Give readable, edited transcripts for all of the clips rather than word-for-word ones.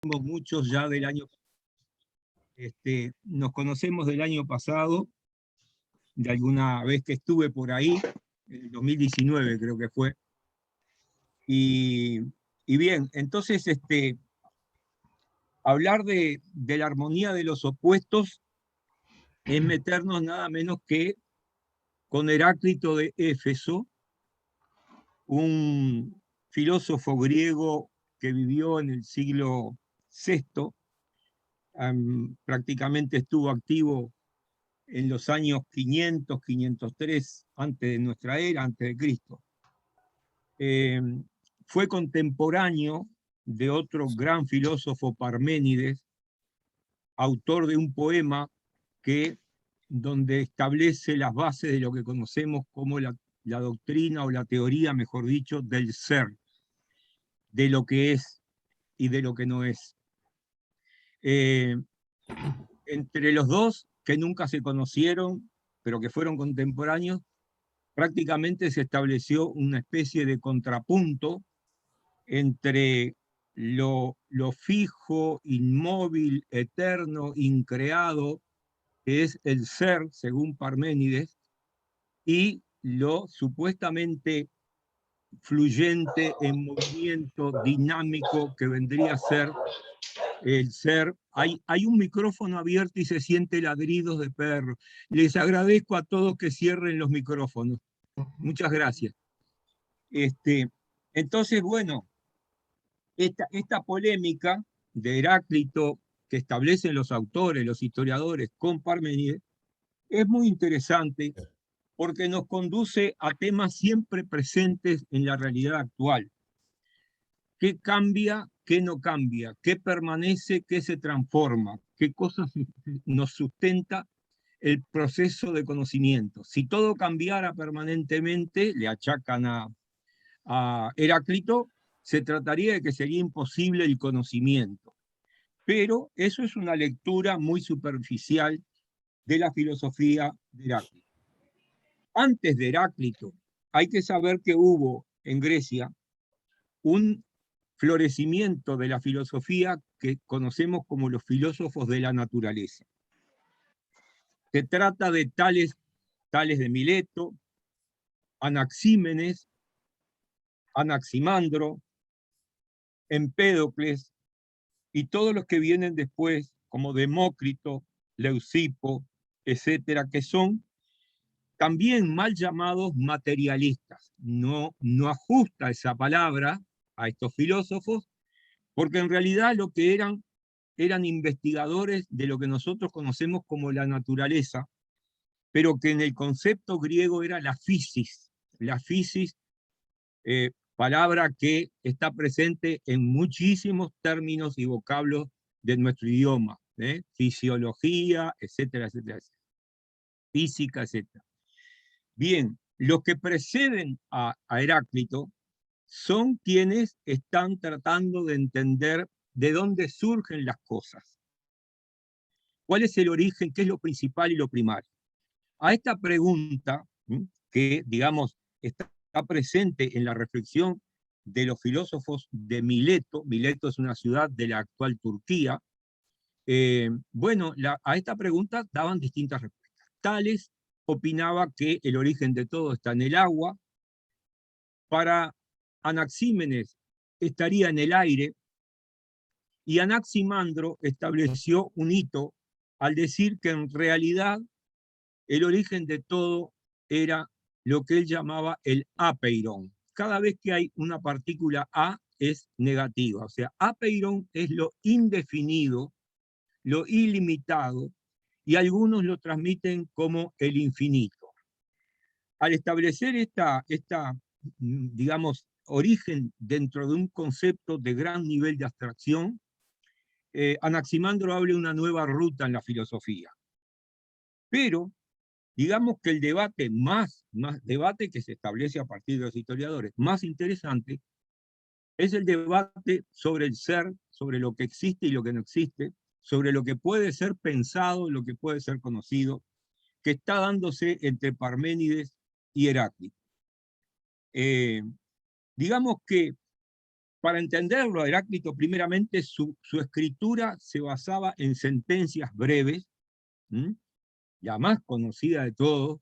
Muchos ya del año, nos conocemos del año pasado, de alguna vez que estuve por ahí, en el 2019 creo que fue. Y, y bien, entonces hablar de la armonía de los opuestos es meternos nada menos que con Heráclito de Éfeso, un filósofo griego que vivió en el siglo VI, prácticamente estuvo activo en los años 500, 503 antes de nuestra era, antes de Cristo. Fue contemporáneo de otro gran filósofo, Parménides, autor de un poema donde establece las bases de lo que conocemos como la doctrina o la teoría, mejor dicho, del ser, de lo que es y de lo que no es. Entre los dos, que nunca se conocieron, pero que fueron contemporáneos, prácticamente se estableció una especie de contrapunto entre lo fijo, inmóvil, eterno, increado, que es el ser, según Parménides, y lo supuestamente fluyente, en movimiento, dinámico, que vendría a ser el ser. Hay un micrófono abierto y se siente ladridos de perro. Les agradezco a todos que cierren los micrófonos. Muchas gracias. Entonces, bueno, esta polémica de Heráclito que establecen los autores, los historiadores con Parménides, es muy interesante porque nos conduce a temas siempre presentes en la realidad actual. ¿Qué cambia, qué no cambia? ¿Qué permanece, qué se transforma? ¿Qué cosas nos sustenta el proceso de conocimiento? Si todo cambiara permanentemente, le achacan a Heráclito, se trataría de que sería imposible el conocimiento. Pero eso es una lectura muy superficial de la filosofía de Heráclito. Antes de Heráclito, hay que saber que hubo en Grecia un florecimiento de la filosofía que conocemos como los filósofos de la naturaleza. Se trata de Tales de Mileto, Anaxímenes, Anaximandro, Empédocles y todos los que vienen después, como Demócrito, Leucipo, etcétera, que son también mal llamados materialistas. No ajusta esa palabra a estos filósofos, porque en realidad lo que eran investigadores de lo que nosotros conocemos como la naturaleza, pero que en el concepto griego era la physis, palabra que está presente en muchísimos términos y vocablos de nuestro idioma, fisiología, etcétera, etcétera, etcétera, física, etcétera. Bien, los que preceden a Heráclito son quienes están tratando de entender de dónde surgen las cosas. ¿Cuál es el origen? ¿Qué es lo principal y lo primario? A esta pregunta, que, digamos, está presente en la reflexión de los filósofos de Mileto. Mileto es una ciudad de la actual Turquía. A esta pregunta daban distintas respuestas. Tales opinaba que el origen de todo está en el agua. Para Anaxímenes estaría en el aire, y Anaximandro estableció un hito al decir que en realidad el origen de todo era lo que él llamaba el apeiron. Cada vez que hay una partícula A es negativa, o sea, apeiron es lo indefinido, lo ilimitado, y algunos lo transmiten como el infinito. Al establecer digamos, origen dentro de un concepto de gran nivel de abstracción, Anaximandro abre una nueva ruta en la filosofía. Pero digamos que el debate más debate que se establece a partir de los historiadores, más interesante, es el debate sobre el ser, sobre lo que existe y lo que no existe, sobre lo que puede ser pensado y lo que puede ser conocido, que está dándose entre Parménides y Heráclito. Digamos que Para entenderlo, Heráclito, primeramente, su escritura se basaba en sentencias breves. La más conocida de todos: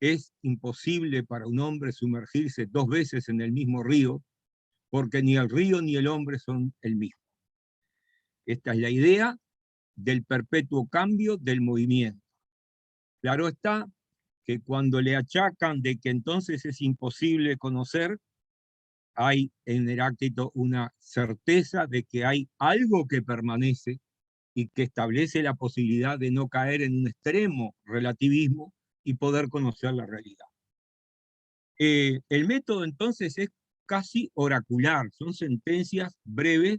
es imposible para un hombre sumergirse 2 veces en el mismo río, porque ni el río ni el hombre son el mismo. Esta es la idea del perpetuo cambio del movimiento. Claro está que cuando le achacan de que entonces es imposible conocer, hay en Heráclito una certeza de que hay algo que permanece y que establece la posibilidad de no caer en un extremo relativismo y poder conocer la realidad. El método entonces es casi oracular, son sentencias breves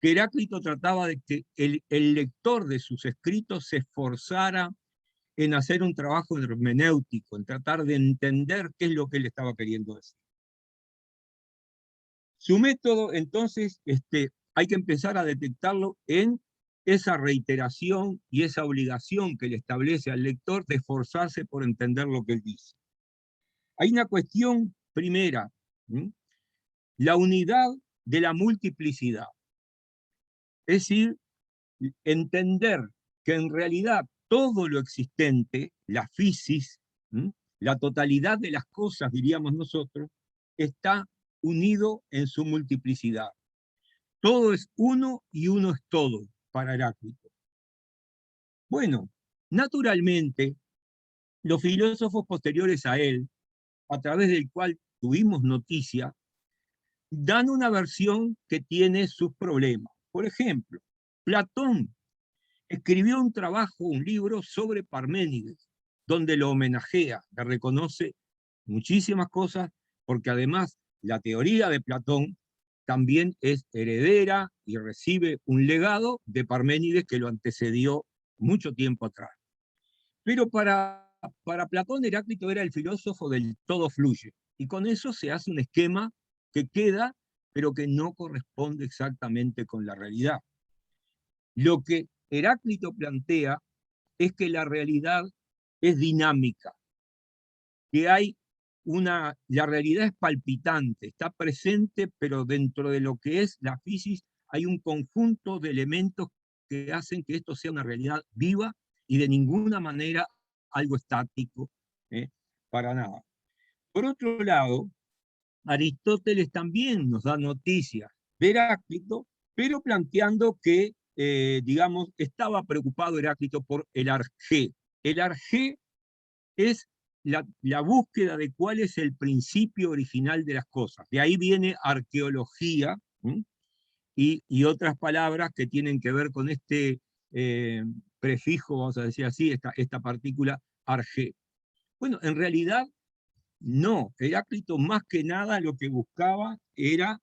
que Heráclito trataba de que el lector de sus escritos se esforzara en hacer un trabajo hermenéutico, en tratar de entender qué es lo que él estaba queriendo decir. Su método, entonces, hay que empezar a detectarlo en esa reiteración y esa obligación que le establece al lector de esforzarse por entender lo que él dice. Hay una cuestión primera, la unidad de la multiplicidad. Es decir, entender que en realidad todo lo existente, la physis, la totalidad de las cosas, diríamos nosotros, está unido en su multiplicidad. Todo es uno y uno es todo para Heráclito. Bueno, naturalmente, los filósofos posteriores a él, a través del cual tuvimos noticia, dan una versión que tiene sus problemas. Por ejemplo, Platón escribió un trabajo, un libro sobre Parménides, donde lo homenajea, le reconoce muchísimas cosas, porque además la teoría de Platón también es heredera y recibe un legado de Parménides que lo antecedió mucho tiempo atrás. Pero para Platón, Heráclito era el filósofo del todo fluye, y con eso se hace un esquema que queda, pero que no corresponde exactamente con la realidad. Lo que Heráclito plantea es que la realidad es dinámica, que la realidad es palpitante, está presente, pero dentro de lo que es la física hay un conjunto de elementos que hacen que esto sea una realidad viva y de ninguna manera algo estático, para nada. Por otro lado, Aristóteles también nos da noticias de Heráclito, pero planteando que, digamos, estaba preocupado Heráclito por el arjé. El arjé es la búsqueda de cuál es el principio original de las cosas. De ahí viene arqueología, y otras palabras que tienen que ver con este prefijo, vamos a decir así, esta partícula arjé. Bueno, en realidad no, Heráclito más que nada lo que buscaba era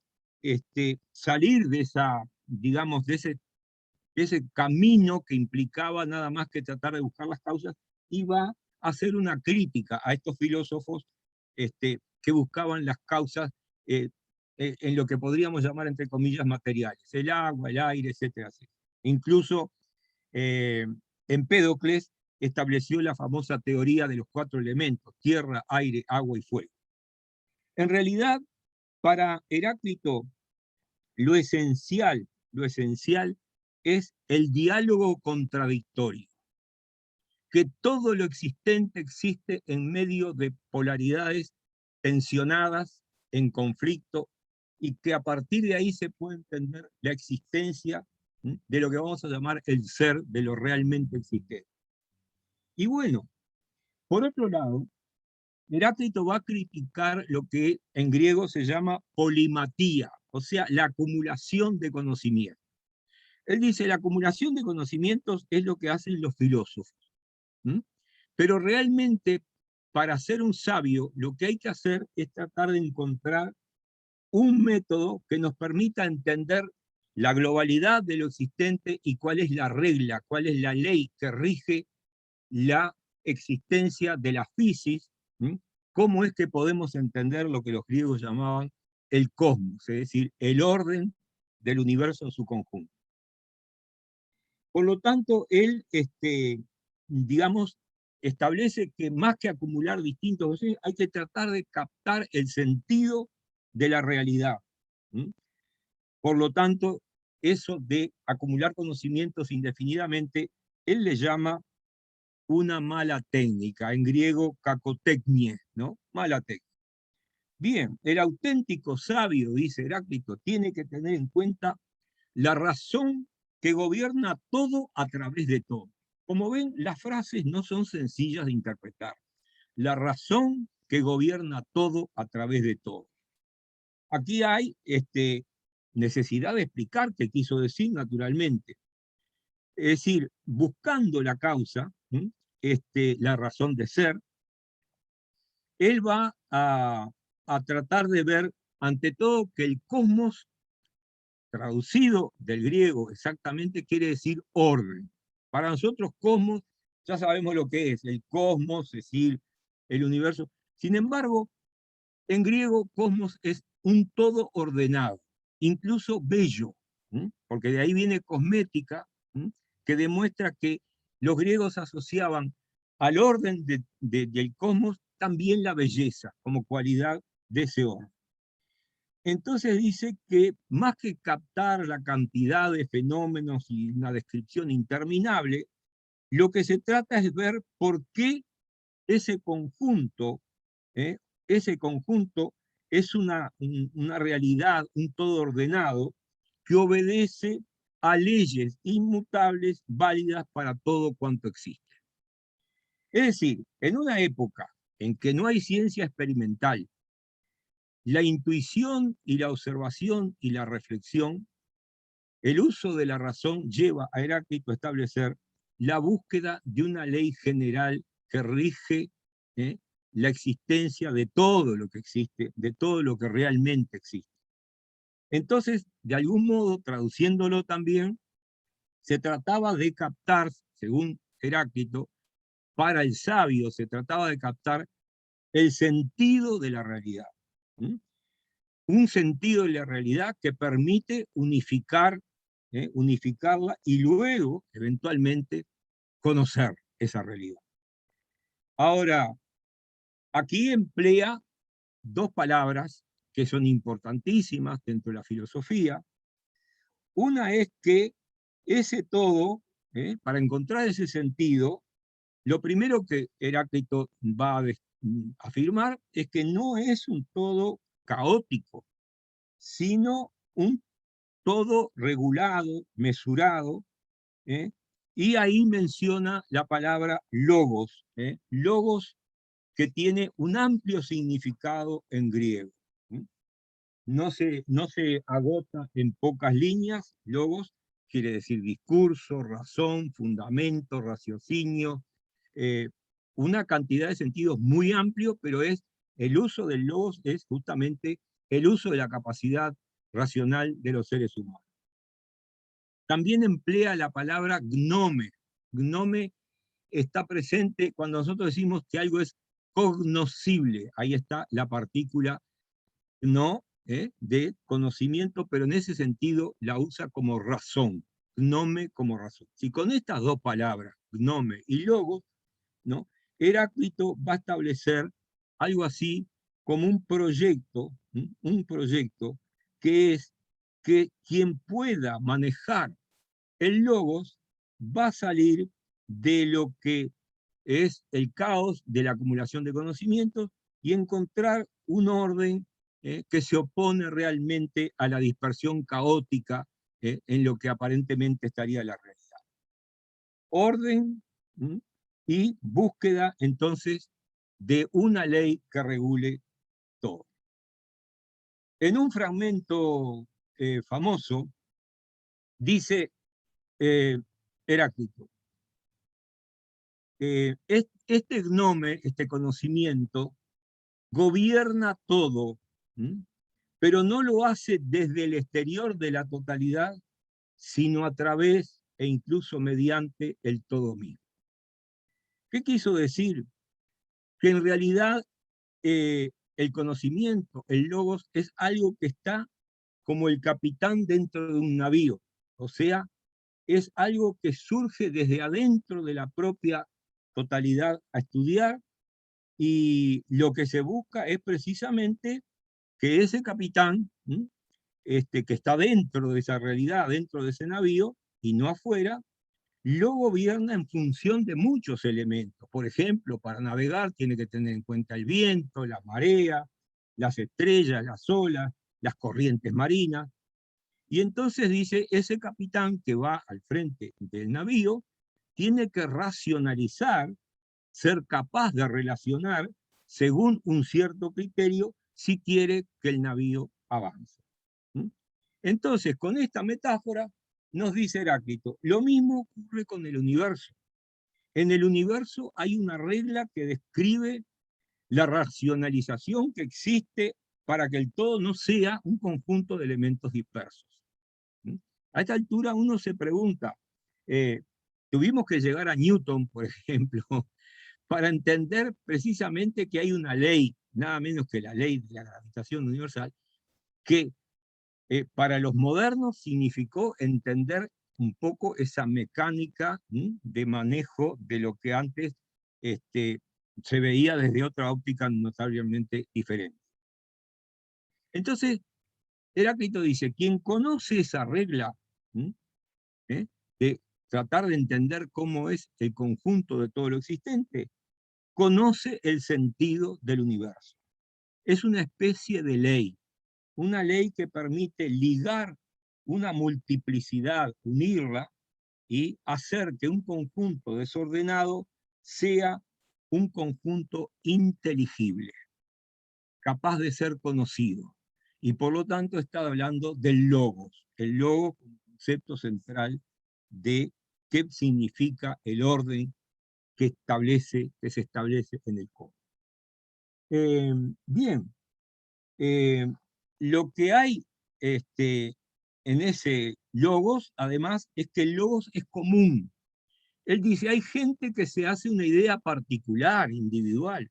salir de digamos, de ese camino que implicaba nada más que tratar de buscar las causas, iba a hacer una crítica a estos filósofos que buscaban las causas en lo que podríamos llamar, entre comillas, materiales, el agua, el aire, etcétera, etcétera. Incluso Empédocles estableció la famosa teoría de los 4 elementos: tierra, aire, agua y fuego. En realidad, para Heráclito, lo esencial es el diálogo contradictorio, que todo lo existente existe en medio de polaridades tensionadas, en conflicto, y que a partir de ahí se puede entender la existencia de lo que vamos a llamar el ser, de lo realmente existente. Y bueno, por otro lado, Heráclito va a criticar lo que en griego se llama polimatía, o sea, la acumulación de conocimiento. Él dice, la acumulación de conocimientos es lo que hacen los filósofos. Pero realmente, para ser un sabio, lo que hay que hacer es tratar de encontrar un método que nos permita entender la globalidad de lo existente y cuál es la regla, cuál es la ley que rige la existencia de la physis, cómo es que podemos entender lo que los griegos llamaban el cosmos, es decir, el orden del universo en su conjunto. Por lo tanto, él, digamos, establece que más que acumular distintos, hay que tratar de captar el sentido de la realidad. Por lo tanto, eso de acumular conocimientos indefinidamente, él le llama una mala técnica, en griego kakotecnie, ¿no? Mala técnica. Bien, el auténtico sabio, dice Heráclito, tiene que tener en cuenta la razón que gobierna todo a través de todo. Como ven, las frases no son sencillas de interpretar. La razón que gobierna todo a través de todo. Aquí hay necesidad de explicar qué quiso decir naturalmente. Es decir, buscando la causa, la razón de ser, él va a tratar de ver, ante todo, que el cosmos, traducido del griego exactamente, quiere decir orden. Para nosotros, cosmos, ya sabemos lo que es, el cosmos, es decir, el universo. Sin embargo, en griego, cosmos es un todo ordenado, incluso bello, porque de ahí viene cosmética, que demuestra que los griegos asociaban al orden del cosmos también la belleza como cualidad de ese orden. Entonces dice que más que captar la cantidad de fenómenos y una descripción interminable, lo que se trata es ver por qué ese conjunto, ¿eh? ese conjunto es una realidad, un todo ordenado, que obedece a leyes inmutables válidas para todo cuanto existe. Es decir, en una época en que no hay ciencia experimental, la intuición y la observación y la reflexión, el uso de la razón lleva a Heráclito a establecer la búsqueda de una ley general que rige la existencia de todo lo que existe, de todo lo que realmente existe. Entonces, de algún modo, traduciéndolo también, se trataba de captar, según Heráclito, para el sabio se trataba de captar el sentido de la realidad. Un sentido de la realidad que permite unificarla y luego, eventualmente, conocer esa realidad. Ahora, aquí emplea dos palabras que son importantísimas dentro de la filosofía. Una es que ese todo, para encontrar ese sentido, lo primero que Heráclito va a afirmar es que no es un todo caótico, sino un todo regulado, mesurado, y ahí menciona la palabra logos, logos que tiene un amplio significado en griego. No se agota en pocas líneas. Logos quiere decir discurso, razón, fundamento, raciocinio, una cantidad de sentidos muy amplio, pero el uso del logos es justamente el uso de la capacidad racional de los seres humanos. También emplea la palabra gnome. Gnome está presente cuando nosotros decimos que algo es cognoscible. Ahí está la partícula no de conocimiento, pero en ese sentido la usa como razón. Gnome como razón. Si con estas dos palabras, gnome y logos, ¿no? Heráclito va a establecer algo así como un proyecto que es que quien pueda manejar el logos va a salir de lo que es el caos de la acumulación de conocimientos y encontrar un orden que se opone realmente a la dispersión caótica en lo que aparentemente estaría la realidad. Orden y búsqueda entonces de una ley que regule todo. En un fragmento famoso dice Heráclito, este gnome, este conocimiento, gobierna todo, pero no lo hace desde el exterior de la totalidad, sino a través e incluso mediante el todo mismo. ¿Qué quiso decir? Que en realidad el conocimiento, el logos, es algo que está como el capitán dentro de un navío, o sea, es algo que surge desde adentro de la propia totalidad a estudiar, y lo que se busca es precisamente que ese capitán que está dentro de esa realidad, dentro de ese navío, y no afuera, lo gobierna en función de muchos elementos. Por ejemplo, para navegar tiene que tener en cuenta el viento, la marea, las estrellas, las olas, las corrientes marinas. Y entonces dice, ese capitán que va al frente del navío tiene que racionalizar, ser capaz de relacionar según un cierto criterio si quiere que el navío avance. ¿Mm? Entonces, con esta metáfora nos dice Heráclito, lo mismo ocurre con el universo. En el universo hay una regla que describe la racionalización que existe para que el todo no sea un conjunto de elementos dispersos. ¿Mm? A esta altura uno se pregunta, tuvimos que llegar a Newton, por ejemplo, para entender precisamente que hay una ley, nada menos que la ley de la gravitación universal, que para los modernos significó entender un poco esa mecánica de manejo de lo que antes se veía desde otra óptica notablemente diferente. Entonces, Heráclito dice, quien conoce esa regla, ¿eh? de tratar de entender cómo es el conjunto de todo lo existente, conoce el sentido del universo. Es una especie de ley, una ley que permite ligar una multiplicidad, unirla y hacer que un conjunto desordenado sea un conjunto inteligible, capaz de ser conocido. Y por lo tanto está hablando del logos, el logos como concepto central de qué significa el orden que se establece en el cosmos. Bien, lo que hay en ese logos, además, es que el logos es común. Él dice, hay gente que se hace una idea particular, individual,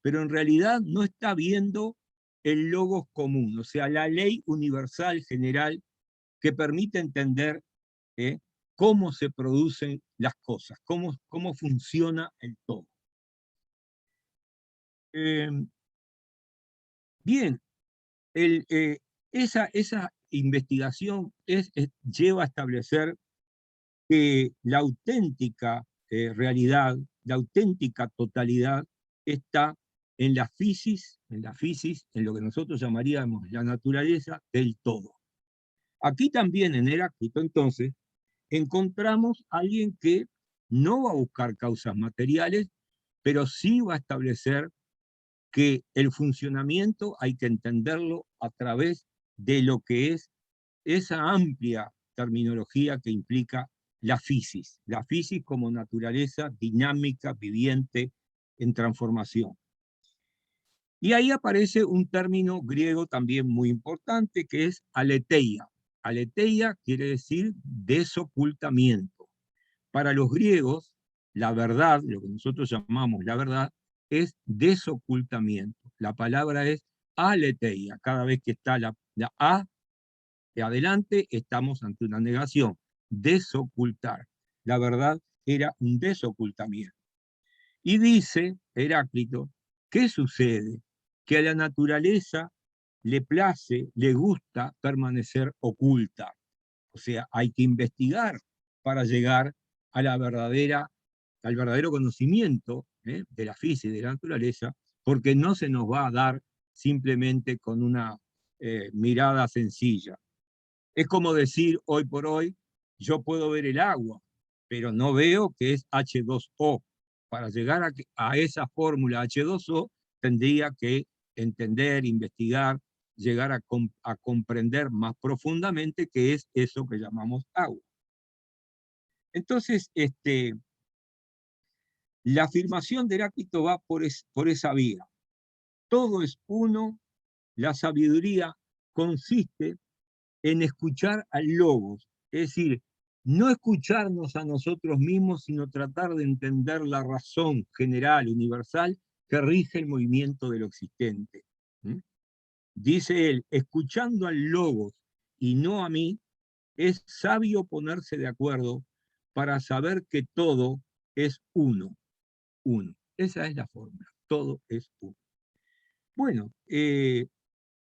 pero en realidad no está viendo el logos común, o sea, la ley universal general que permite entender cómo se producen las cosas, cómo funciona el todo. Bien, esa investigación lleva a establecer que la auténtica realidad, la auténtica totalidad está en la fisis, en lo que nosotros llamaríamos la naturaleza del todo. Aquí también en Heráclito, entonces, encontramos a alguien que no va a buscar causas materiales, pero sí va a establecer que el funcionamiento hay que entenderlo a través de lo que es esa amplia terminología que implica la fisis como naturaleza dinámica, viviente, en transformación. Y ahí aparece un término griego también muy importante que es aletheia. Aletheia quiere decir desocultamiento. Para los griegos, la verdad, lo que nosotros llamamos la verdad, es desocultamiento. La palabra es aletheia. Cada vez que está la A de adelante, estamos ante una negación. Desocultar. La verdad era un desocultamiento. Y dice Heráclito, ¿qué sucede? Que a la naturaleza le place, le gusta permanecer oculta. O sea, hay que investigar para llegar a al verdadero conocimiento de la física y de la naturaleza, porque no se nos va a dar simplemente con una mirada sencilla. Es como decir hoy por hoy, yo puedo ver el agua, pero no veo que es H2O. Para llegar a esa fórmula H2O, tendría que entender, investigar, llegar a comprender más profundamente qué es eso que llamamos agua. Entonces, la afirmación de Heráclito va por esa vía. Todo es uno, la sabiduría consiste en escuchar al logos, es decir, no escucharnos a nosotros mismos, sino tratar de entender la razón general, universal, que rige el movimiento de lo existente. ¿Mm? Dice él, escuchando al logos y no a mí, es sabio ponerse de acuerdo para saber que todo es uno. Uno. Esa es la fórmula. Todo es uno. Bueno,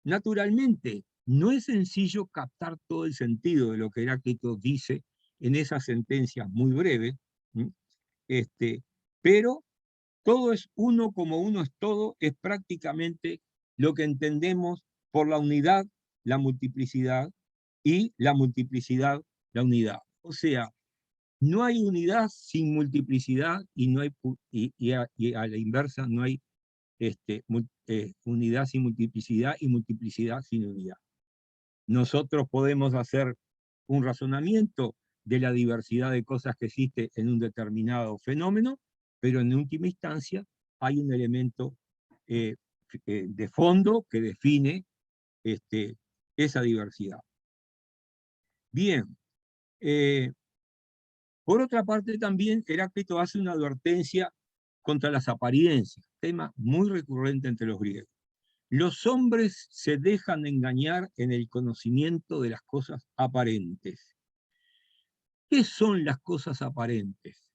naturalmente, no es sencillo captar todo el sentido de lo que Heráclito dice en esas sentencias muy breves, pero todo es uno como uno es todo, es prácticamente lo que entendemos por la unidad, la multiplicidad, y la multiplicidad, la unidad. O sea, no hay unidad sin multiplicidad y, no hay, y a la inversa no hay unidad sin multiplicidad y multiplicidad sin unidad. Nosotros podemos hacer un razonamiento de la diversidad de cosas que existe en un determinado fenómeno, pero en última instancia hay un elemento de fondo que define esa diversidad. Bien, por otra parte también Heráclito hace una advertencia contra las apariencias, tema muy recurrente entre los griegos. Los hombres se dejan engañar en el conocimiento de las cosas aparentes. ¿Qué son las cosas aparentes?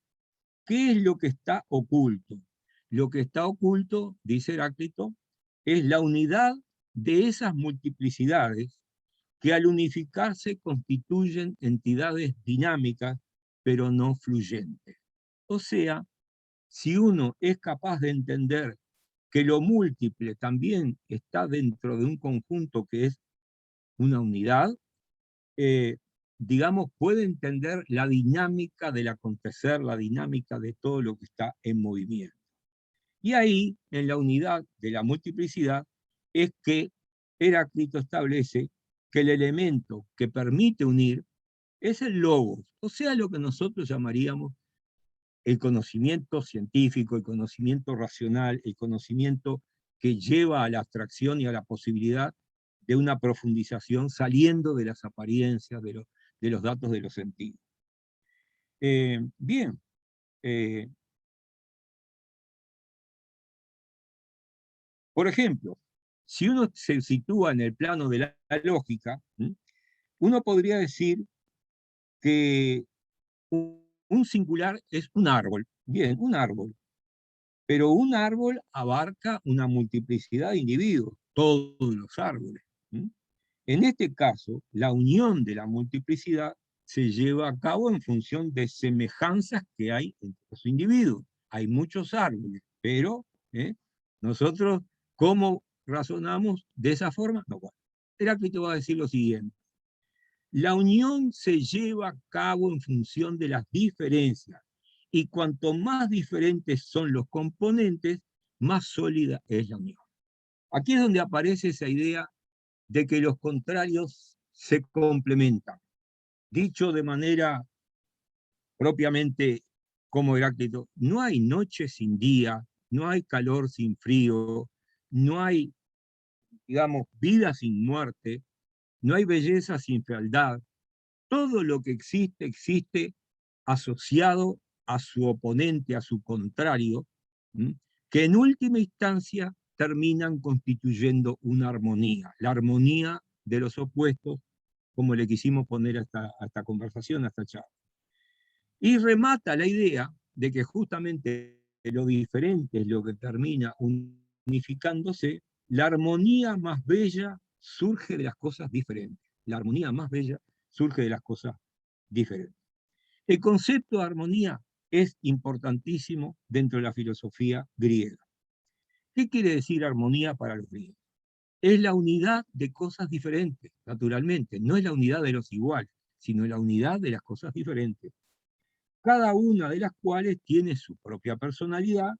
¿Qué es lo que está oculto? Lo que está oculto, dice Heráclito, es la unidad de esas multiplicidades que al unificarse constituyen entidades dinámicas, pero no fluyentes. O sea, si uno es capaz de entender que lo múltiple también está dentro de un conjunto que es una unidad, digamos, puede entender la dinámica del acontecer, la dinámica de todo lo que está en movimiento. Y ahí, en la unidad de la multiplicidad, es que Heráclito establece que el elemento que permite unir es el logos, o sea, lo que nosotros llamaríamos el conocimiento científico, el conocimiento racional, el conocimiento que lleva a la abstracción y a la posibilidad de una profundización saliendo de las apariencias, de los datos de los sentidos. Bien, por ejemplo, si uno se sitúa en el plano de la lógica, uno podría decir que un singular es un árbol. Bien, un árbol. Pero un árbol abarca una multiplicidad de individuos, todos los árboles. En este caso, la unión de la multiplicidad se lleva a cabo en función de semejanzas que hay entre los individuos. Hay muchos árboles, pero nosotros, ¿cómo razonamos de esa forma? No, bueno, Heráclito va a decir lo siguiente. La unión se lleva a cabo en función de las diferencias, y cuanto más diferentes son los componentes, más sólida es la unión. Aquí es donde aparece esa idea de que los contrarios se complementan. Dicho de manera propiamente como Heráclito, no hay noche sin día, no hay calor sin frío, no hay, digamos, vida sin muerte, no hay belleza sin fealdad. Todo lo que existe, existe asociado a su oponente, a su contrario, que en última instancia terminan constituyendo una armonía, la armonía de los opuestos, como le quisimos poner a esta conversación, a esta charla. Y remata la idea de que justamente lo diferente es lo que termina unificándose, la armonía más bella surge de las cosas diferentes. La armonía más bella surge de las cosas diferentes. El concepto de armonía es importantísimo dentro de la filosofía griega. ¿Qué quiere decir armonía para los griegos? Es la unidad de cosas diferentes, naturalmente. No es la unidad de los iguales, sino la unidad de las cosas diferentes, cada una de las cuales tiene su propia personalidad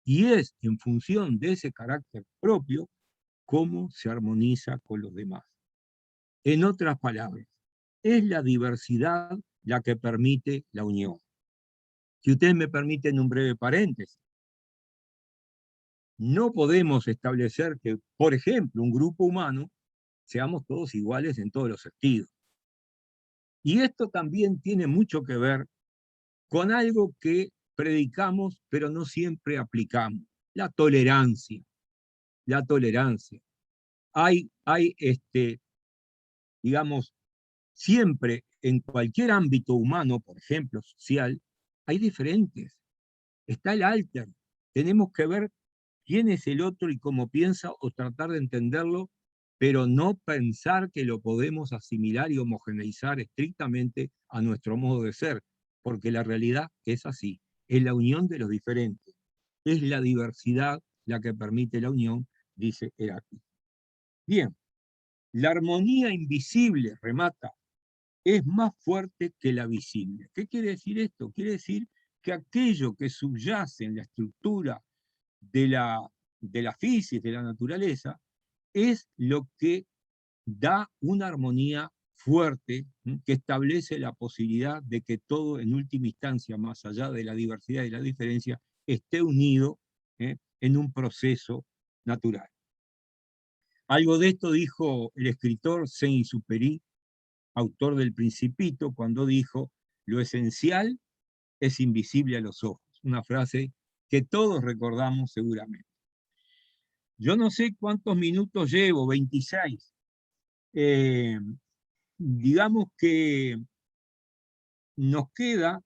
y es en función de ese carácter propio cómo se armoniza con los demás. En otras palabras, es la diversidad la que permite la unión. Si ustedes me permiten un breve paréntesis, no podemos establecer que, por ejemplo, un grupo humano seamos todos iguales en todos los sentidos. Y esto también tiene mucho que ver con algo que predicamos, pero no siempre aplicamos, la tolerancia. La tolerancia. Hay digamos, siempre en cualquier ámbito humano, por ejemplo, social, hay diferentes. Está el alter. Tenemos que ver quién es el otro y cómo piensa o tratar de entenderlo pero no pensar que lo podemos asimilar y homogeneizar estrictamente a nuestro modo de ser, porque la realidad es así, es la unión de los diferentes, es la diversidad la que permite la unión, dice Heráclito. Bien, la armonía invisible, remata, es más fuerte que la visible. ¿Qué quiere decir esto? Quiere decir que aquello que subyace en la estructura de la física, de la naturaleza, es lo que da una armonía fuerte, que establece la posibilidad de que todo, en última instancia, más allá de la diversidad y la diferencia, esté unido en un proceso natural. Algo de esto dijo el escritor Saint-Exupéry, autor del Principito, cuando dijo: lo esencial es invisible a los ojos. Una frase que todos recordamos seguramente. Yo no sé cuántos minutos llevo, 26. Digamos que nos queda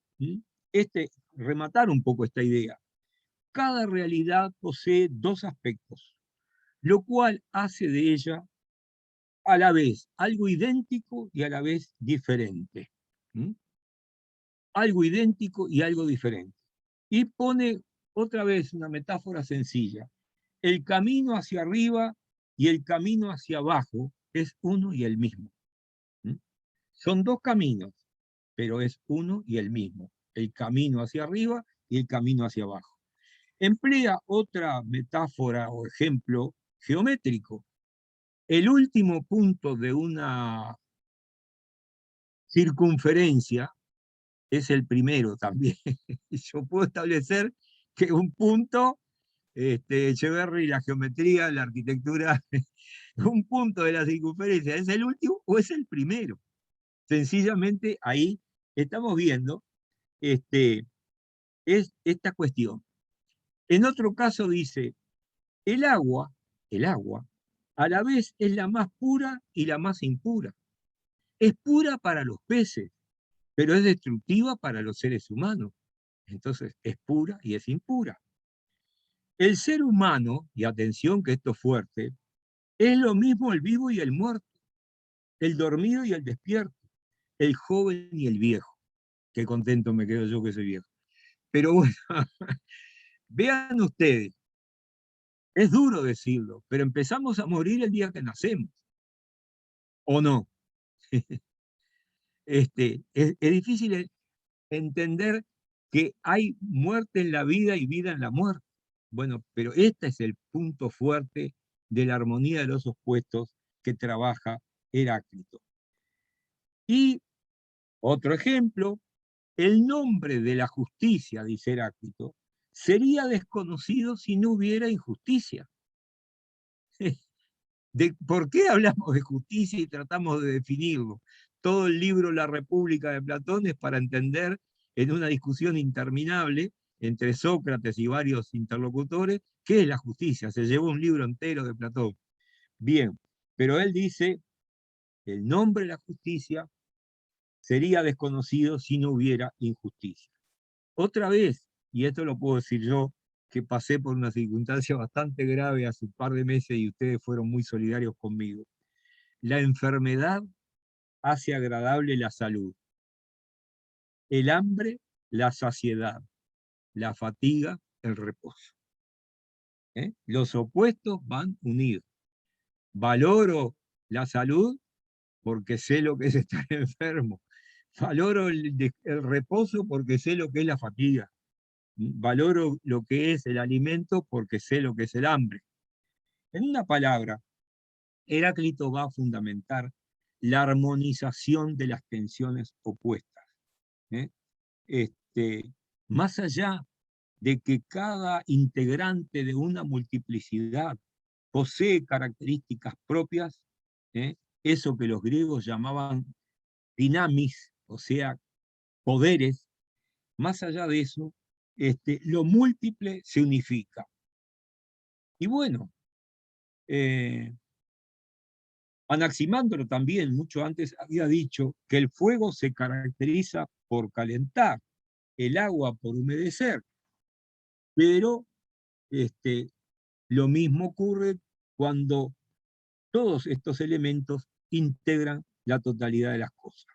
rematar un poco esta idea. Cada realidad posee dos aspectos, lo cual hace de ella a la vez algo idéntico y a la vez diferente. Algo idéntico y algo diferente. Y pone otra vez una metáfora sencilla. El camino hacia arriba y el camino hacia abajo es uno y el mismo. Son dos caminos, pero es uno y el mismo. El camino hacia arriba y el camino hacia abajo. Emplea otra metáfora o ejemplo geométrico. El último punto de una circunferencia es el primero también. Yo puedo establecer que un punto, Echeverry, la geometría, la arquitectura, un punto de la circunferencia es el último o es el primero. Sencillamente ahí estamos viendo es esta cuestión. En otro caso dice, el agua, a la vez es la más pura y la más impura. Es pura para los peces, pero es destructiva para los seres humanos. Entonces es pura y es impura. El ser humano, y atención que esto es fuerte, es lo mismo el vivo y el muerto, el dormido y el despierto, el joven y el viejo. Qué contento me quedo yo que soy viejo. Pero bueno, vean ustedes, es duro decirlo, pero empezamos a morir el día que nacemos, ¿o no? Es difícil entender que hay muerte en la vida y vida en la muerte. Bueno, pero este es el punto fuerte de la armonía de los opuestos que trabaja Heráclito. Y otro ejemplo, el nombre de la justicia, dice Heráclito, sería desconocido si no hubiera injusticia. ¿Por qué hablamos de justicia y tratamos de definirlo? Todo el libro La República de Platón es para entender, en una discusión interminable entre Sócrates y varios interlocutores, qué es la justicia. Se llevó un libro entero de Platón. Bien, pero él dice, el nombre de la justicia sería desconocido si no hubiera injusticia. Otra vez, y esto lo puedo decir yo, que pasé por una circunstancia bastante grave hace un par de meses y ustedes fueron muy solidarios conmigo. La enfermedad hace agradable la salud, el hambre, la saciedad, la fatiga, el reposo. Los opuestos van unidos. Valoro la salud porque sé lo que es estar enfermo. Valoro el reposo porque sé lo que es la fatiga. Valoro lo que es el alimento porque sé lo que es el hambre. En una palabra, Heráclito va a fundamentar la armonización de las tensiones opuestas. ¿eh? Más allá de que cada integrante de una multiplicidad posee características propias, eso que los griegos llamaban dinamis, o sea, poderes, más allá de eso, lo múltiple se unifica. Y bueno, Anaximandro también, mucho antes, había dicho que el fuego se caracteriza por calentar, el agua por humedecer, pero lo mismo ocurre cuando todos estos elementos integran la totalidad de las cosas.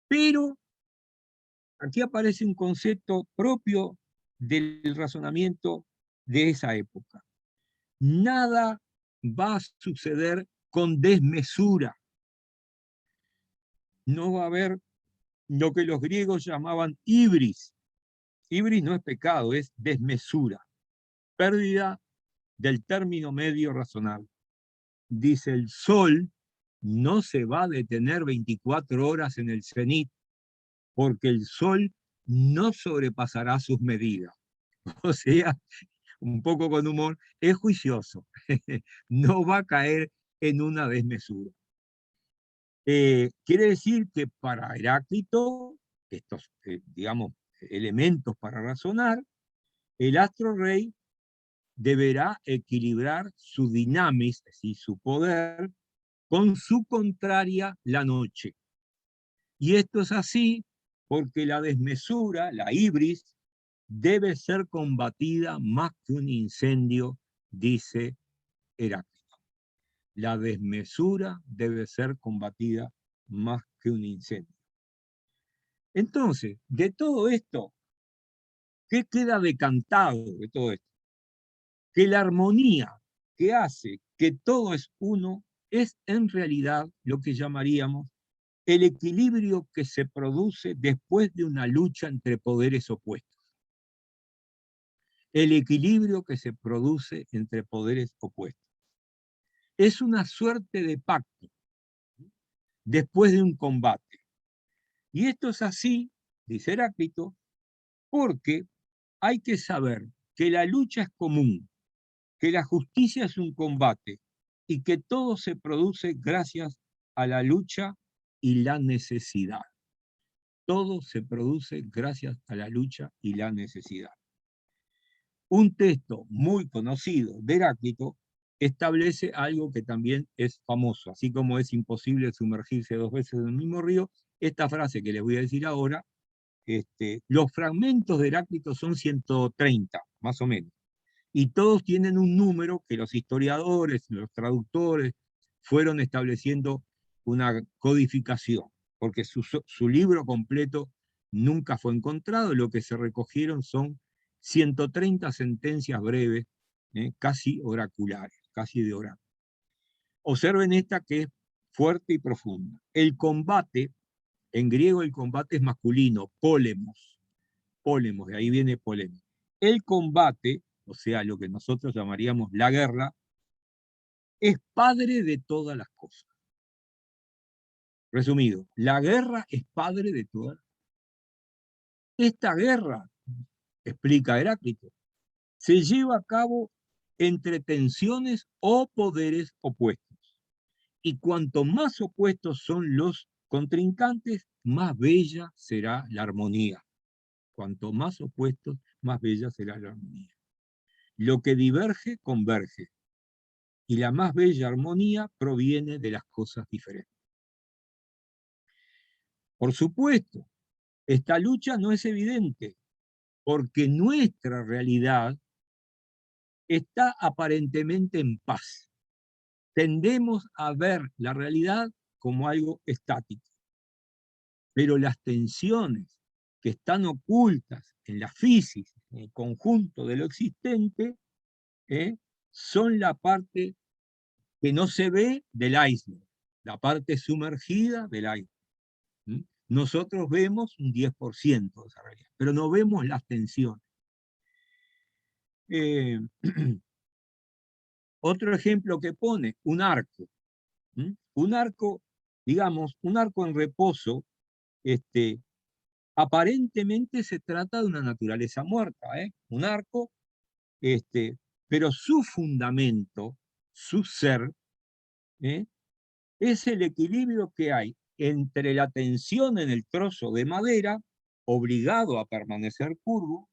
Pero aquí aparece un concepto propio del razonamiento de esa época. Nada va a suceder con desmesura. No va a haber lo que los griegos llamaban ibris. Ibris no es pecado, es desmesura. Pérdida del término medio razonable. Dice, el sol no se va a detener 24 horas en el cenit, porque el sol no sobrepasará sus medidas. O sea, un poco con humor, es juicioso. No va a caer en una desmesura. Quiere decir que para Heráclito, estos, digamos, elementos para razonar, el astro rey deberá equilibrar su dinamis, es decir, su poder, con su contraria, la noche. Y esto es así porque la desmesura, la ibris, debe ser combatida más que un incendio, dice Heráclito. La desmesura debe ser combatida más que un incendio. Entonces, de todo esto, ¿qué queda decantado de todo esto? Que la armonía que hace que todo es uno es en realidad lo que llamaríamos el equilibrio que se produce después de una lucha entre poderes opuestos. El equilibrio que se produce entre poderes opuestos. Es una suerte de pacto después de un combate. Y esto es así, dice Heráclito, porque hay que saber que la lucha es común, que la justicia es un combate y que todo se produce gracias a la lucha y la necesidad. Todo se produce gracias a la lucha y la necesidad. Un texto muy conocido de Heráclito establece algo que también es famoso, así como es imposible sumergirse 2 veces en el mismo río. Esta frase que les voy a decir ahora, los fragmentos de Heráclito son 130, más o menos, y todos tienen un número que los historiadores, los traductores, fueron estableciendo una codificación, porque su libro completo nunca fue encontrado. Lo que se recogieron son 130 sentencias breves, casi oraculares, casi de oráculo. Observen esta que es fuerte y profunda. El combate, en griego el combate es masculino, pólemos, de ahí viene polemos. El combate, o sea, lo que nosotros llamaríamos la guerra, es padre de todas las cosas. Resumido, la guerra es padre de todas las cosas. Esta guerra, explica Heráclito, se lleva a cabo entre tensiones o poderes opuestos. Y cuanto más opuestos son los contrincantes, más bella será la armonía. Cuanto más opuestos, más bella será la armonía. Lo que diverge, converge. Y la más bella armonía proviene de las cosas diferentes. Por supuesto, esta lucha no es evidente, porque nuestra realidad está aparentemente en paz. Tendemos a ver la realidad como algo estático, pero las tensiones que están ocultas en la física, en el conjunto de lo existente, son la parte que no se ve del iceberg, la parte sumergida del iceberg. Nosotros vemos un 10% de esa realidad, pero no vemos las tensiones. Otro ejemplo que pone, un arco. Un arco, digamos, un arco en reposo, aparentemente se trata de una naturaleza muerta, un arco, pero su fundamento, su ser, es el equilibrio que hay entre la tensión en el trozo de madera, obligado a permanecer curvo,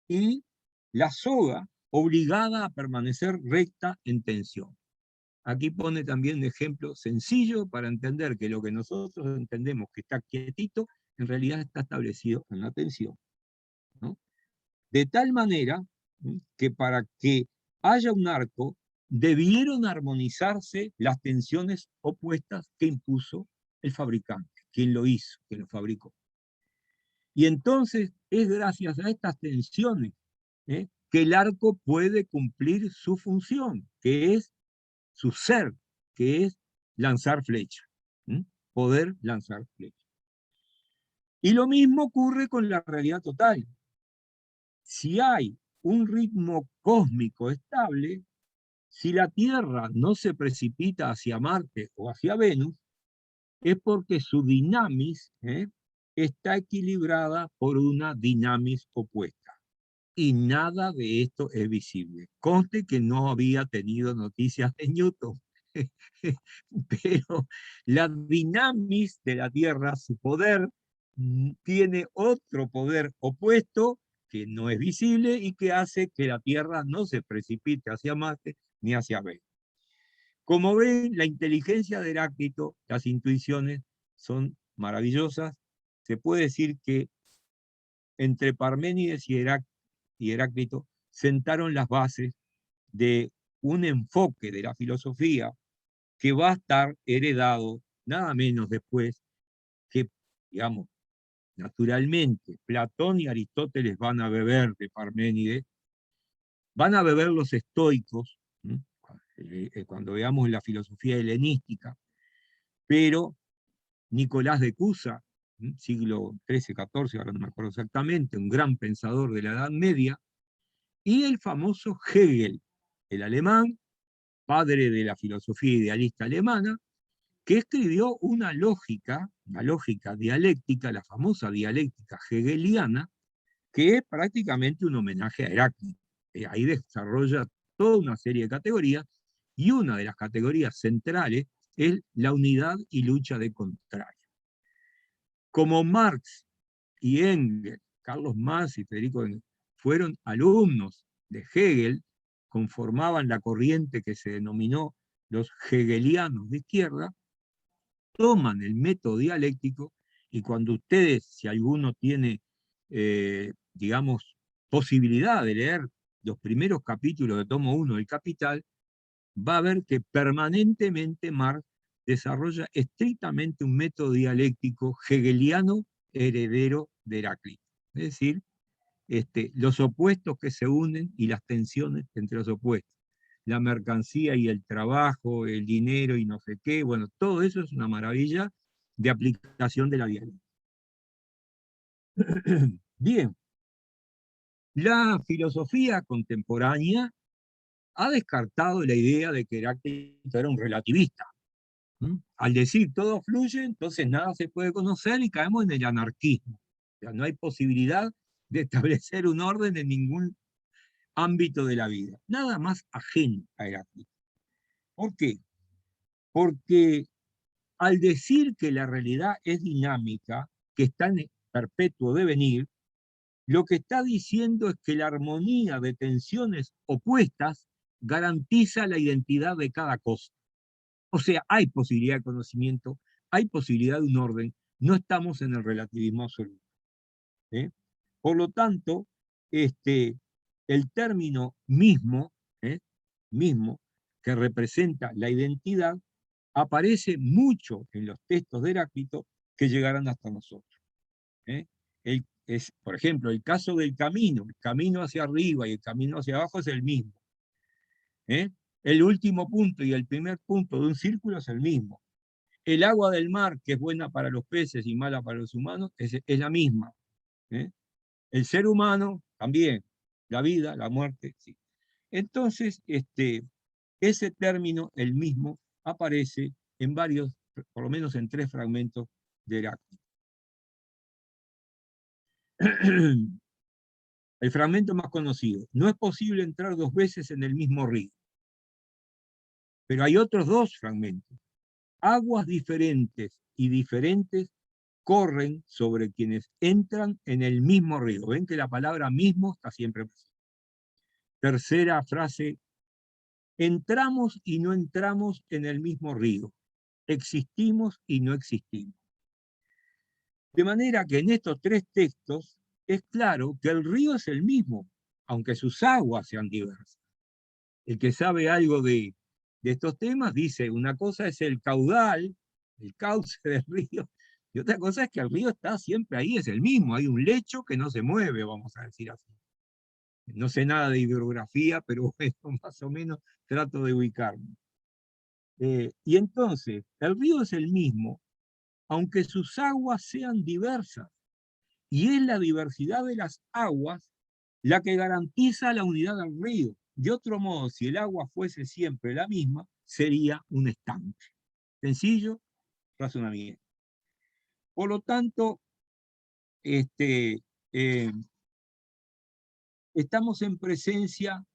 y la soga, obligada a permanecer recta en tensión. Aquí pone también un ejemplo sencillo para entender que lo que nosotros entendemos que está quietito, en realidad está establecido en la tensión, ¿no? De tal manera que para que haya un arco, debieron armonizarse las tensiones opuestas que impuso el fabricante, quien lo hizo, quien lo fabricó. Y entonces es gracias a estas tensiones que el arco puede cumplir su función, que es su ser, que es lanzar flecha, poder lanzar flecha. Y lo mismo ocurre con la realidad total. Si hay un ritmo cósmico estable, si la Tierra no se precipita hacia Marte o hacia Venus, es porque su dinamis está equilibrada por una dinamis opuesta. Y nada de esto es visible. Conste que no había tenido noticias de Newton, pero la dinamis de la Tierra, su poder, tiene otro poder opuesto que no es visible y que hace que la Tierra no se precipite hacia Marte ni hacia Venus. Como ven, la inteligencia de Heráclito, las intuiciones son maravillosas. Se puede decir que entre Parménides y Heráclito sentaron las bases de un enfoque de la filosofía que va a estar heredado nada menos después que, digamos, naturalmente, Platón y Aristóteles van a beber de Parménides, van a beber los estoicos, cuando veamos la filosofía helenística, pero Nicolás de Cusa, siglo XIII-XIV, ahora no me acuerdo exactamente, un gran pensador de la Edad Media, y el famoso Hegel, el alemán, padre de la filosofía idealista alemana, que escribió una lógica dialéctica, la famosa dialéctica hegeliana, que es prácticamente un homenaje a Heráclito. Ahí desarrolla toda una serie de categorías, y una de las categorías centrales es la unidad y lucha de contrarios. Como Marx y Engels, Carlos Marx y Federico Engels, fueron alumnos de Hegel, conformaban la corriente que se denominó los hegelianos de izquierda, toman el método dialéctico, y cuando ustedes, si alguno tiene, digamos, posibilidad de leer los primeros capítulos de tomo 1 del Capital, va a ver que permanentemente Marx desarrolla estrictamente un método dialéctico hegeliano heredero de Heráclito. Es decir, los opuestos que se unen y las tensiones entre los opuestos. La mercancía y el trabajo, el dinero y no sé qué, bueno, todo eso es una maravilla de aplicación de la dialéctica. Bien, la filosofía contemporánea ha descartado la idea de que Heráclito era un relativista. Al decir todo fluye, entonces nada se puede conocer y caemos en el anarquismo. O sea, no hay posibilidad de establecer un orden en ningún ámbito de la vida. Nada más ajeno a Heráclito. ¿Por qué? Porque al decir que la realidad es dinámica, que está en perpetuo devenir, lo que está diciendo es que la armonía de tensiones opuestas garantiza la identidad de cada cosa. O sea, hay posibilidad de conocimiento, hay posibilidad de un orden, no estamos en el relativismo absoluto. Por lo tanto, el término mismo, mismo, que representa la identidad, aparece mucho en los textos de Heráclito que llegarán hasta nosotros. Por ejemplo, el caso del camino, el camino hacia arriba y el camino hacia abajo es el mismo. El último punto y el primer punto de un círculo es el mismo. El agua del mar, que es buena para los peces y mala para los humanos, es la misma. El ser humano también, la vida, la muerte, sí. Entonces, ese término, el mismo, aparece en varios, por lo menos en 3 fragmentos de Heráclito. El fragmento más conocido: no es posible entrar 2 veces en el mismo río. Pero hay otros 2 fragmentos. Aguas diferentes y diferentes corren sobre quienes entran en el mismo río. Ven que la palabra mismo está siempre presente. Tercera frase: entramos y no entramos en el mismo río. Existimos y no existimos. De manera que en estos 3 textos es claro que el río es el mismo, aunque sus aguas sean diversas. el que sabe algo de estos temas dice, una cosa es el caudal, el cauce del río, y otra cosa es que el río está siempre ahí, es el mismo, hay un lecho que no se mueve, vamos a decir así. No sé nada de hidrografía, pero bueno, más o menos trato de ubicarme. Y entonces, el río es el mismo, aunque sus aguas sean diversas, y es la diversidad de las aguas la que garantiza la unidad del río. De otro modo, si el agua fuese siempre la misma, sería un estanque. Sencillo razonamiento. Por lo tanto, eh, estamos en presencia,